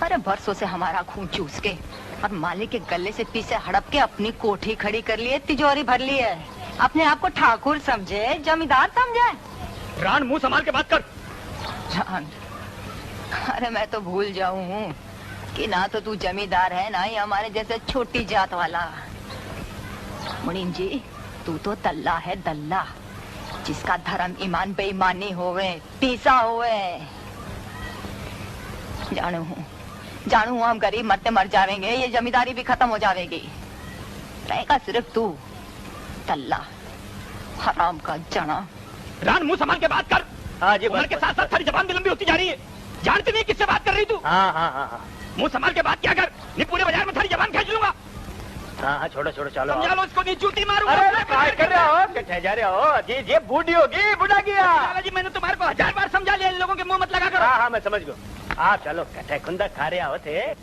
अरे बरसों से हमारा खून चूस के और मालिक के गले से पीछे हड़प के अपनी कोठी खड़ी कर ली है, तिजोरी भर ली है। अपने आप को ठाकुर समझे, जमींदार समझे। रान, मुंह संभाल के बात कर। जान, अरे मैं तो भूल जाऊं कि ना तो तू जमींदार है, ना ही हमारे जैसे छोटी जात वाला। मुनीम जी, तू तो दल्ला है, दल्ला, जिसका धर्म ईमान बेईमानी होवे, पीसा होवे। जानू हूँ हम गरीब मरते मर जाएंगे, ये जमींदारी भी खत्म हो जाएगी। रहेगा सिर्फ तू, दल्ला, हराम का जना। रान, मुंह संभाल के बात कर। हाँ जी, उम्र के साथ साथ थारी जबान भी लंबी होती जा रही है। जानती नहीं किससे बात कर रही तू? हाँ। मुंह संभाल के बात क्या कर, नहीं पूरे बाजार में थारी जबान खींच लूंगा। हाँ, छोड़ो चलो। समझा लो इसको, नहीं चूती मारूंगा। अरे क्या कर रहे हो? कट्ठे जा रहे हो? जी बूढ़ी होगी, बुढ़ा गया। जी, मैंने तुम्हारे को 1000 बार समझा लिया, इन लोगों के मुंह मत लगा करो। हाँ, मैं समझ गया। आप चलो, कट्ठे खुंदा खा रहे होते।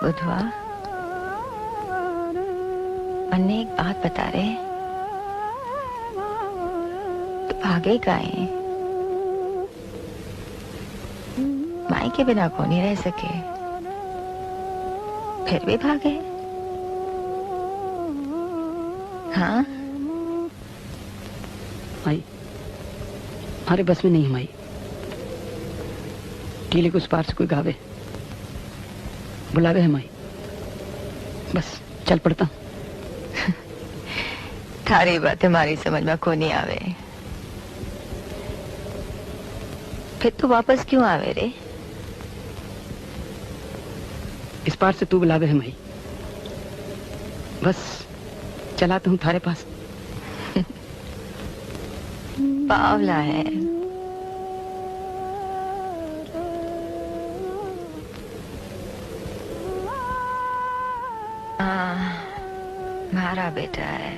बुधवा, अन्ने एक बात बता रहे, तो भागे काहे? माई के बिना को नहीं रह सके, फिर भी भागे। हाँ माई, हमारे बस में नहीं है माई। टीले को उस पार से कोई गावे बुलावे है माई, बस चल पड़ता। थारी बात हमारी समझ में को नहीं आवे, फिर तू वापस क्यों आवे रे? इस पार से तू बुलावे है माई, बस चलाता हूँ थारे पास। बावला है। मारा बेटा है।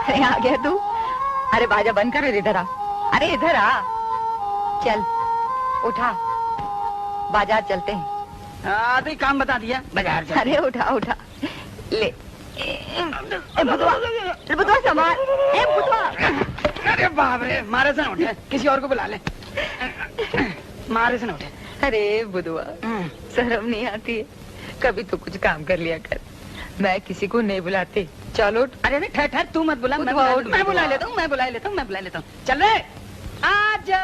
अरे आ गया तू? अरे बाजा बंद कर, इधर आ। अरे इधर आ, चल उठा, बाजार चलते हैं। अरे काम बता दिया, बाजार चलते। अरे उठा उठा, ले। बुधवा संभाल, बुधवा। अरे बाप रे, मारे से न उठे, किसी और को बुला ले। मारे से न उठे। अरे बुधवा, शर्म नहीं आती है? कभी तो कुछ काम कर लिया कर। मैं किसी को नहीं बुलाती। चलो। अरे नहीं, ठहर, तू मत बुला, मैं बुला लेता हूँ। चल रे, आजा।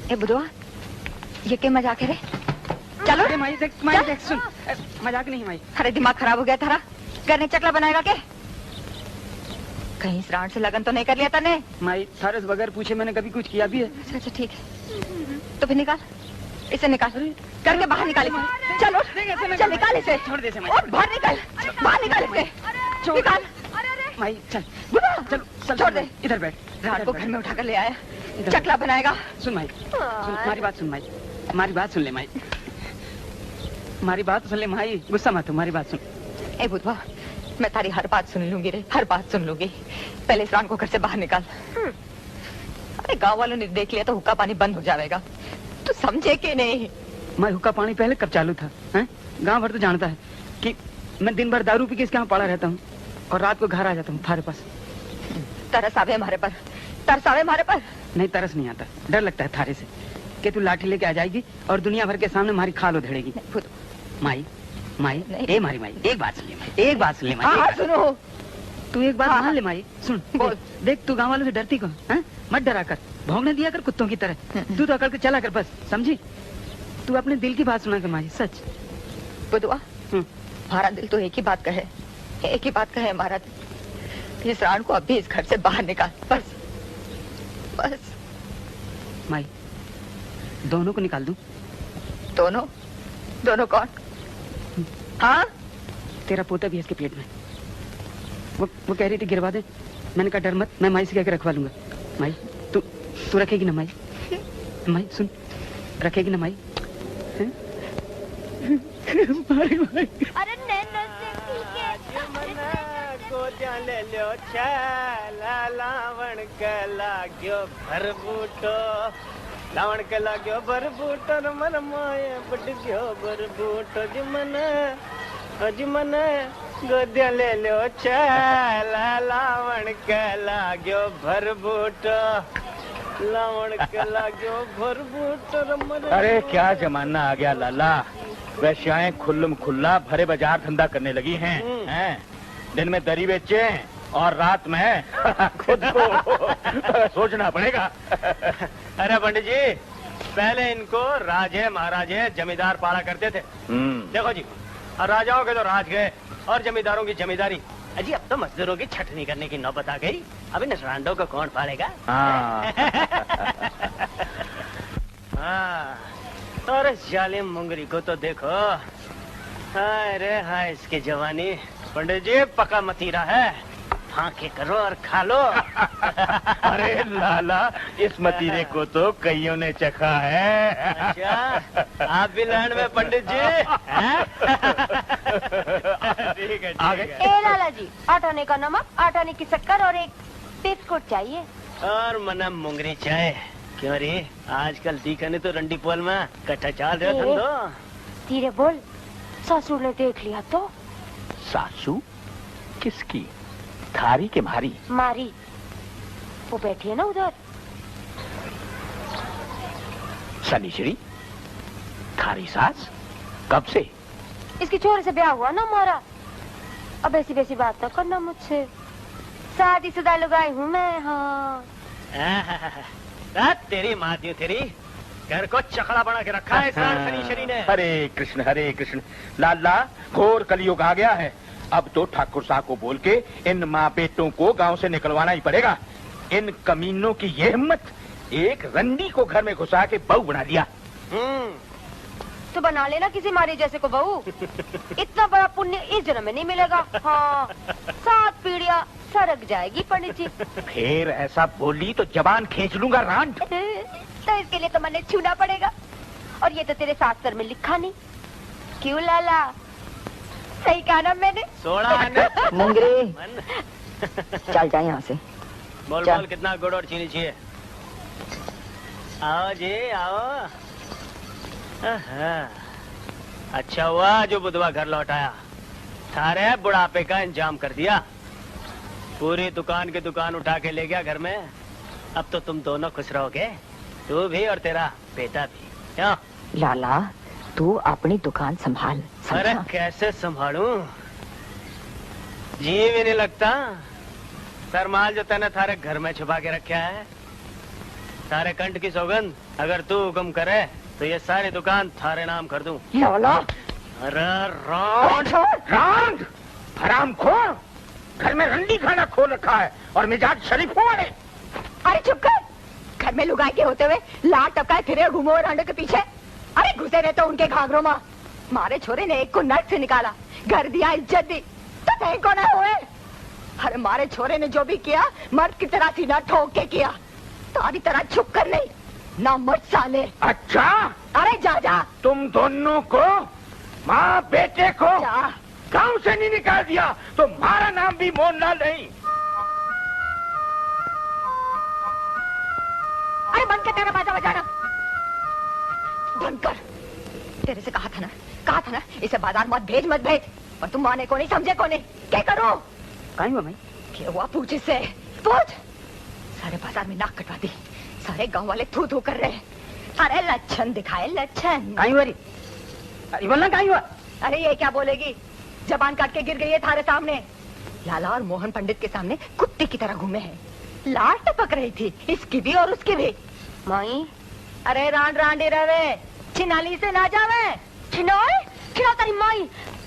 ए बुधवा, ये क्या मजाक है रे? चलो। अरे माई देख, सुन, मजाक नहीं माई। अरे दिमाग खराब हो गया थारा, करने चकला बनाएगा क्या? कहीं श्रावण से लगन तो नहीं कर लिया तने? माई, थारे से बगैर पूछे मैंने कभी कुछ किया भी है? अच्छा ठीक है, तो फिर निकाल, इसे निकाल, करके बाहर निकाल इसे। चलो चल निकाल इसे। छोड़ दे इसे माई। और बाहर निकाल, बाहर निकाल इसे, निकाल। माई चल, चल छोड़ दे। इधर बैठ। रात को घर में उठाकर ले आया, चकला बनाएगा। सुन माई, सुन, हमारी बात सुन माई, हमारी बात सुन ले माई, हमारी बात सुन ले माई, गुस्सा मत हो, हमारी बात सुन। ए बुधवा, मैं तारी हर बात सुन लूंगी रे, हर बात सुन लूंगी। पहले इस रान को घर से बाहर निकाल। अरे गांव वालों ने देख लिया तो हुक्का पानी बंद हो जाएगा, तू समझे कि नहीं? मैं हुक्का पानी पहले कब चालू था? हैं? गांव भर तो जानता है कि मैं दिन भर दारू पी के इसके यहाँ पड़ा रहता हूँ और रात को घर आ जाता हूँ थारे पास। तरस आवे हमारे पर, तरस आवे हमारे पर। नहीं, तरस नहीं आता, डर लगता है थारे से कि तू लाठी लेके आ जाएगी और दुनिया भर के सामने हमारी खाल उधेड़ेगी। माई, माई, ए मारी माई, एक बात सुन ले माई, एक बात सुन ले माई। हाँ, सुनो। तू एक बात मान ले माई, सुन बोल। देख तू गांव वालों से डरती कौन? मत डरा कर, भौंकने दिया कर कुत्तों की तरह। तू तो अकड़ के चला कर बस, समझी? तू अपने दिल की बात सुना कर माई, सच। बुधवा, हमारा दिल तो एक ही बात कहे, एक ही बात कहे हमारा दिल। इस रान को अभी इस घर से बाहर निकाल, बस बस। माई, दोनों को निकाल दूं? दोनों? दोनों कौन? हाँ? तेरा पोता भी है इसके पेट में। वो कह रही थी गिरवा दे, मैंने कहा डर मत, मैं माई से कह के रखवा लूंगा। माई, तू रखेगी ना माई? माई सुन, रखेगी ना माई? अरे नैना से ठीक है। गोदियां ले लो छाला, लावण के लाग्यो भरबूटो, लावण के लाग्यो भरबूटो, मन माया बट गयो भरबूटो। जी मन गोदियां ले लो छाला, लावण के लाग्यो भरबूटो, लावण के लाग्यो भरबूटो। अरे क्या जमाना आ गया लाला, वैश्याएं खुल्लम खुल्ला भरे बाजार धंधा करने लगी हैं। दिन में दरी बेचे और रात में खुद को सोचना पड़ेगा। अरे पंडित जी, पहले इनको राजे महाराजे जमींदार पाला करते थे। देखो जी, राजाओं के तो राज गए और जमींदारों की जमींदारी। अजी अब तो मजदूरों की छटनी करने की नौबत आ गई, अभी नसरांडों को कौन पालेगा? हाँ, और जालिम मुंगरी को तो देखो, हाय रे हाय इसकी जवानी। पंडित जी पका मतीरा है, फांके करो और खा लो। अरे लाला, इस मतीरे को तो कईयों ने चखा है। अच्छा, आप भी लैंड में पंडित जी? ठीक है, ठीक है। ए लाला जी, आटाने का नमक, आटाने की शक्कर और एक बिस्कुट चाहिए। और मना मुंगरी चाय। क्यों रे, आजकल दीखा ने तो रंडी पोल में कट्ठा चाल रहा धंधो। धीरे बोल, ससुर ने देख लिया तो। सासू किसकी? थारी के मारी? मारी, वो बैठी है ना उधर। शनिश्री, थारी सास कब से? इसकी छोरे से ब्याह हुआ ना हमारा। अब ऐसी वैसी बात न करना मुझसे, शादीशुदा लुगाई हूँ मैं। हाँ तेरी माँ थी तेरी, घर को चकड़ा बना के रखा है शनिश्री ने। हरे कृष्ण लाला, घोर कलयुग आ गया है। अब तो ठाकुर साहब को बोल के इन माँ बेटों को गांव से निकलवाना ही पड़ेगा। इन कमीनों की ये हिम्मत, एक रंडी को घर में घुसा के बहू बना दिया। तो बना लेना किसी मारी जैसे को बहू। इतना बड़ा पुण्य इस जन्म में नहीं मिलेगा। हाँ, 7 पीढ़ियां सरक जाएगी पंडित जी। फिर ऐसा बोली तो जबान खींच लूंगा रांड। तो इसके लिए तो मैंने छूना पड़ेगा, और ये तो तेरे शास्त्र में लिखा नहीं। क्यों लाला, सही कहा ना मैंने? मुंगरी, चल जाए यहाँ से। बोल बोल, कितना गुड़ और चीनी चाहिए? आओ जी आओ। अच्छा हुआ जो बुधवा घर लौट आया, सारे बुढ़ापे का इंतजाम कर दिया। पूरी दुकान की दुकान उठा के ले गया घर में। अब तो तुम दोनों खुश रहोगे, तू भी और तेरा बेटा भी। क्यों लाला, तू अपनी दुकान संभाल। अरे कैसे संभालूं, जी भी नहीं लगता। सरमाल जो तूने थारे घर में छुपा के रखा है, थारे कंठ की सौगंध, अगर तू हुक्म करे तो ये सारी दुकान थारे नाम कर दूं। लाला, अरे रांड, हरामखोर, घर में रंडी खाना खोल रखा है और मिजाज शरीफों वाले। अरे चुप कर, घर में लुगाई के होते हुए लाट टपकाए फिरे घूमो रांडे के पीछे। अरे घुसे रहे तो उनके घाघरों में। मारे छोरे ने एक को नर्क से निकाला, घर दिया, इज्जत दी, तो कहीं को ना हुए। अरे मारे छोरे ने जो भी किया मर्द की तरह सीना ठोक के किया, तारी तरह छुप कर नहीं, ना मर्द साले। अच्छा, अरे जा जा, तुम दोनों को, माँ बेटे को जा। गांव से नहीं निकाल दिया तो हमारा नाम भी मोहनलाल नहीं। अरे बंद कर तेरा बाजा बजाना, बंद कर। तेरे से कहा था ना इसे बाजार मत भेज और तुम माने को नहीं समझे को नहीं। क्या करो? कहीं हुआ भाई? क्या हुआ पूछ इससे, पूछ। सारे बाजार में नाक कटवा दी, सारे गांव वाले थू थू कर रहे। अरे लक्षण दिखाए, लक्षण। कहीं हुआ री? अरे बोलना कहीं हुआ? अरे ये क्या बोलेगी, जबान काट के गिर गई है थारे सामने। लाला और मोहन पंडित के सामने कुत्ते की तरह घूमे हैं। लाल टपक रही थी, इसकी भी और उसकी भी। माई, अरे रांड रांडे रहे, छिनाली से ना जावे। छिनाल तेरी माई,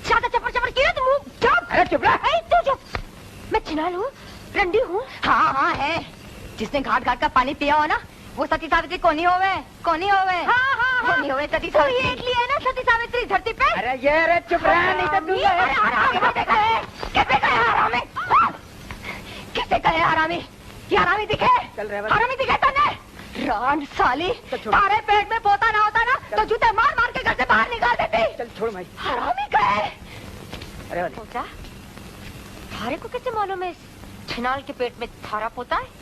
ज्यादा चपर चपर किया तुम। चुप। अरे चुप रह। तू चुप। मैं छिनाल हूँ, रंडी हूँ। हाँ है। जिसने घाट घाट का पानी पिया हो ना, वो सती सावित्री कोनी होवे। हाँ। कोनी होवे सती सावित्री। देख लिया ना सती सावित्री धरती पे। अरे ये रे चुप रह, नहीं तो दूंगा। कैसे गए हरामी? कैसे गए हरामी? ये हरामी दिखे? हरामी दिखे तने? रान साली, तारे पेट में पोता ना होता ना तो जूते मार मार के घर से बाहर निकाल देते। चल छोड़ भाई। हरामी गए। अरे पोता? थारे को कैसे मालूम है छिनाल के पेट में थारा पोता है?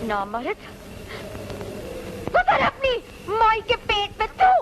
नामर्द, बता अपनी माई के पेट में तू।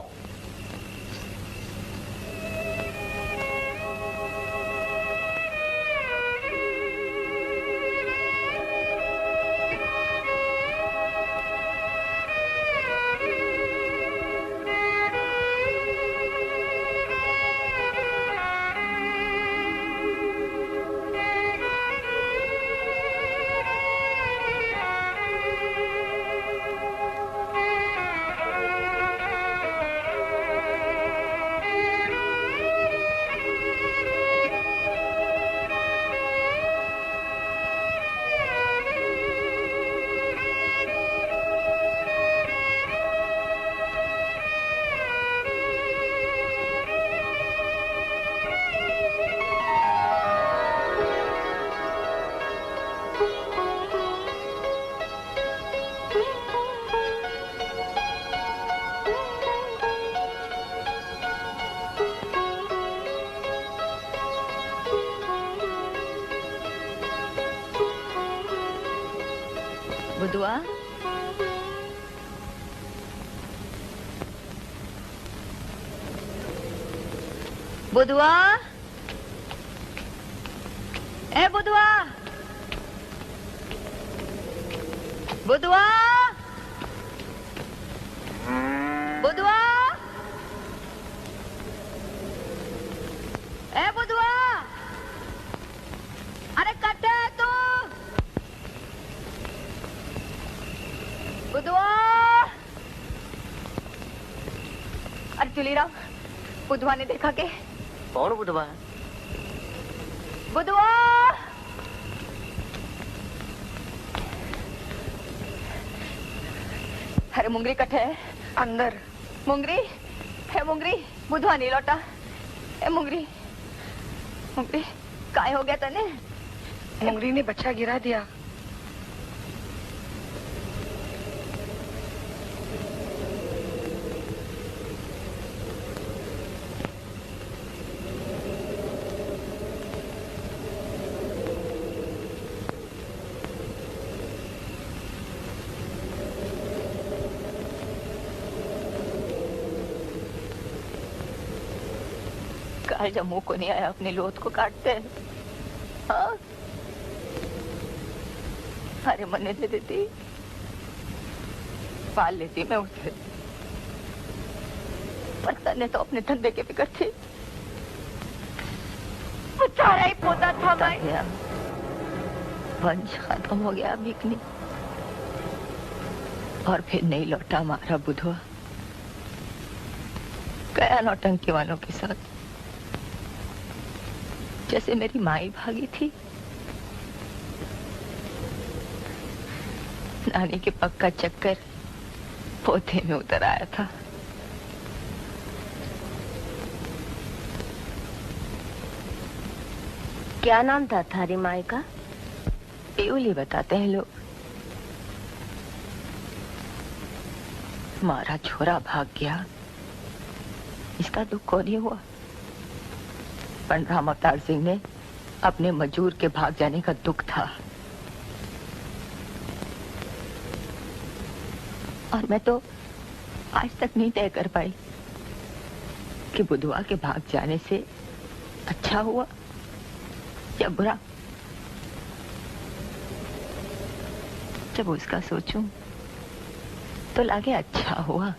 बुधवा, बुधवा, ए बुधवा, बुधवा, बुधवा, ए बुधवा, अरे कटे तू। बुधवा, अरे तुलीराम, बुधवा ने देखा के? कौन बुधवा? बुधवा, अरे मुंगरी कटे है अंदर। मुंगरी है, मुंगरी बुधवा नहीं लौटा। ए मुंगरी, मुंगरी काय हो गया तने? मुंगरी ने बच्चा गिरा दिया। जब मुंह को नहीं आया अपनी लोथ को काटते। हाँ? अरे मन्ने दे देती, पाल लेती मैं उसे। पर तने तो अपने धंधे के फिक्र थी। वो सारा ही पोता था मैं। वंश खत्म हो गया बिकनी, और फिर नहीं लौटा हमारा बुधवा। गया नौटंकी वालों के साथ, जैसे मेरी माई भागी थी। नानी के पक्का चक्कर पोते में उतर आया था। क्या नाम था थारी माई का? एउली बताते हैं लोग। मारा छोरा भाग गया, इसका दुख को नहीं हुआ। पंडित राम अवतार सिंह ने अपने मजूर के भाग जाने का दुख था। और मैं तो आज तक नहीं तय कर पाई कि बुधवा के भाग जाने से अच्छा हुआ या बुरा। जब उसका सोचूं तो लगे अच्छा हुआ।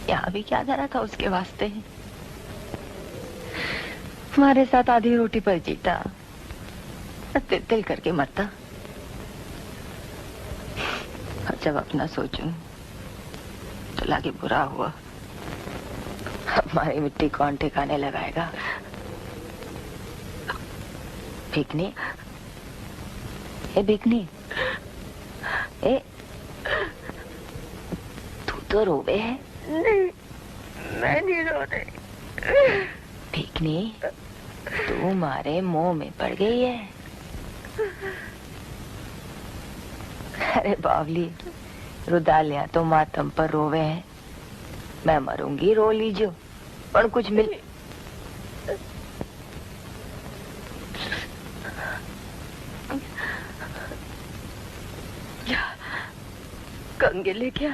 यहाँ भी क्या धरा था उसके वास्ते। हमारे साथ आधी रोटी पर जीता, तिल तिल करके मरता। और जब अपना सोचूं तो लगे बुरा हुआ। हमारी मिट्टी कौन ठिकाने लगाएगा। भिकनी, ए भिकनी, ए तू तो रोवे है। नहीं, मैं नहीं रो रही। भिकनी, तू मारे मुंह में पड़ गई है। अरे बावली, रुदालिया तो मातम पर रोवे हैं। मैं मरूंगी रो लीजो, पर कुछ मिल। कंगे ले क्या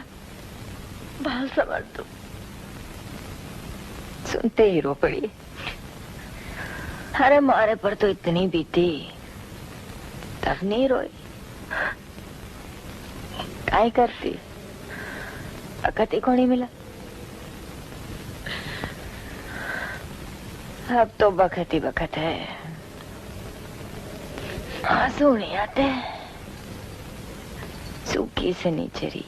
बाल संभाल दो। सुनते ही रो पड़ी। अरे मारे पर तो इतनी बीती, तब नहीं रोई। काय करती, अकत ही को नहीं मिला। अब तो बखत ही बखत है, आंसू नहीं आते। सूखी सनीचरी,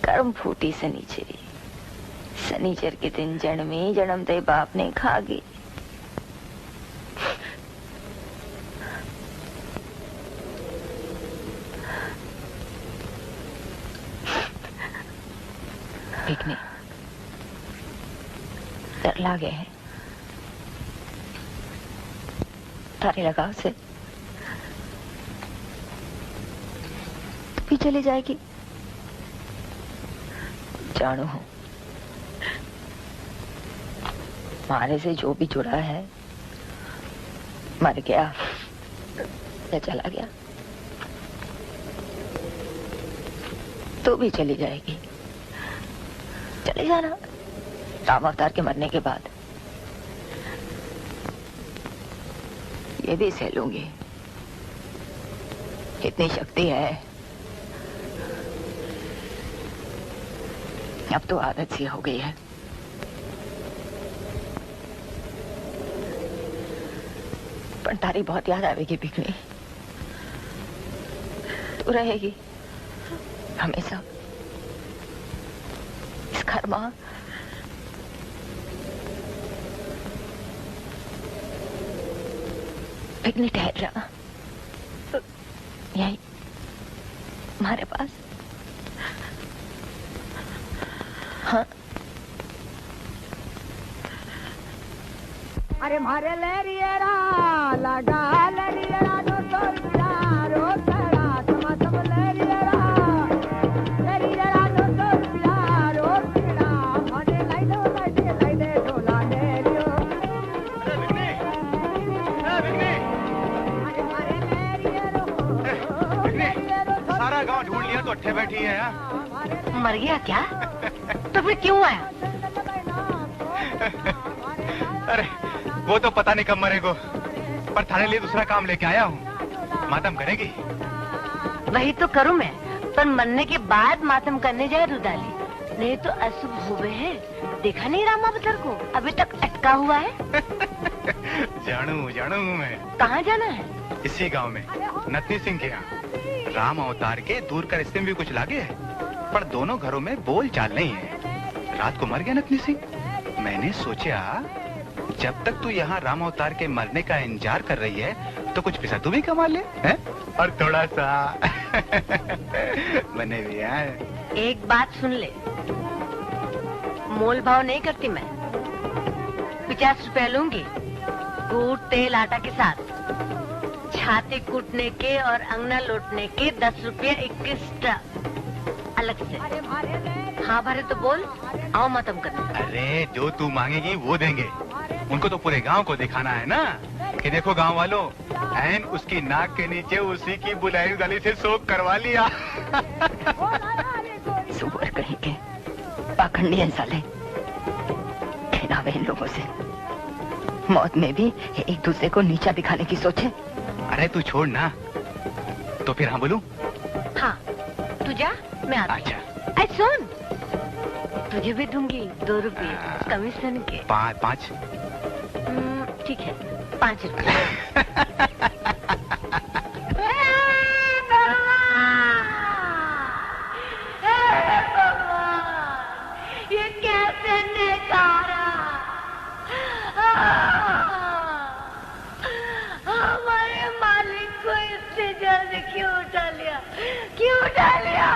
कर्म फूटी सनीचरी। सनीचर के दिन जन्मी, जन्मते बाप ने खागी। देखने डर लागे है तारे लगाव से। तू भी चली जाएगी, जानू हूं। मारे से जो भी जुड़ा है मर गया या चला गया। तू भी चली जाएगी, चले जाना। राम अवतार के मरने के बाद ये भी सह लूंगी। इतनी शक्ति है, अब तो आदत सी हो गई है। पर तारी बहुत याद आवेगी भिकनी। तू रहेगी हमेशा इस घर में। भिकनी ठहर जा यही हमारे पास। हाँ अरे मारे लेरियरा लगा लेरियरा दो तो रो तेरा तमा तम लेरियरा दो तो रो तेरा मारे लाई दे ढोला लेरियो। अरे मारे लेरियरो सारा गांव ढूंढ लिया तो अट्ठे बैठी है यार। मर गया क्या? तो फिर क्यों आया? अरे वो तो पता नहीं कब मरेगो, पर थाने लिए दूसरा काम लेके आया हूँ। मातम करेगी? वही तो करूँ मैं, पर मरने के बाद मातम करने जाए रुदाली। नहीं तो अशुभ हुए है। देखा नहीं राम अवतार को अभी तक अटका हुआ है। जानू मैं। कहाँ जाना है? इसी गांव में नतनी सिंह के यहाँ। राम अवतार के दूर का रिश्ते में भी कुछ लागे है, पर दोनों घरों में बोल चाल नहीं है। रात को मर गया नतनी सिंह। मैंने सोचा जब तक तू यहाँ राम अवतार के मरने का इंतजार कर रही है तो कुछ पैसा तू भी कमा ले है? और थोड़ा सा बने भी यार। एक बात सुन ले, मोल भाव नहीं करती मैं। 50 रुपए लूंगी गुड़ तेल आटा के साथ। छाती कूटने के और अंगना लौटने के 10 रुपये एक्स्ट्रा। अलग से। हाँ भरे तो बोल, आओ मातम करने। अरे जो तू मांगेगी वो देंगे। उनको तो पूरे गांव को दिखाना है ना कि देखो गांव वालों, ऐन उसकी नाक के नीचे उसी की बुलाई गली से सोख करवा लिया। सुअर कहीं के पाखंडी हैं साले, घिनावे इन लोगों से। मौत में भी एक दूसरे को नीचा दिखाने की सोचे। अरे तू छोड़ ना, तो फिर हाँ बोलूं? हाँ तू जा, मैं आती। अच्छा सुन, तुझे भी दूंगी 2 रुपये कमीशन के। 5? ठीक है, 5 रुपये। ये कैसे नकारा, हमारे मालिक को इतने जल्द क्यों उठा लिया, क्यों उठा लिया?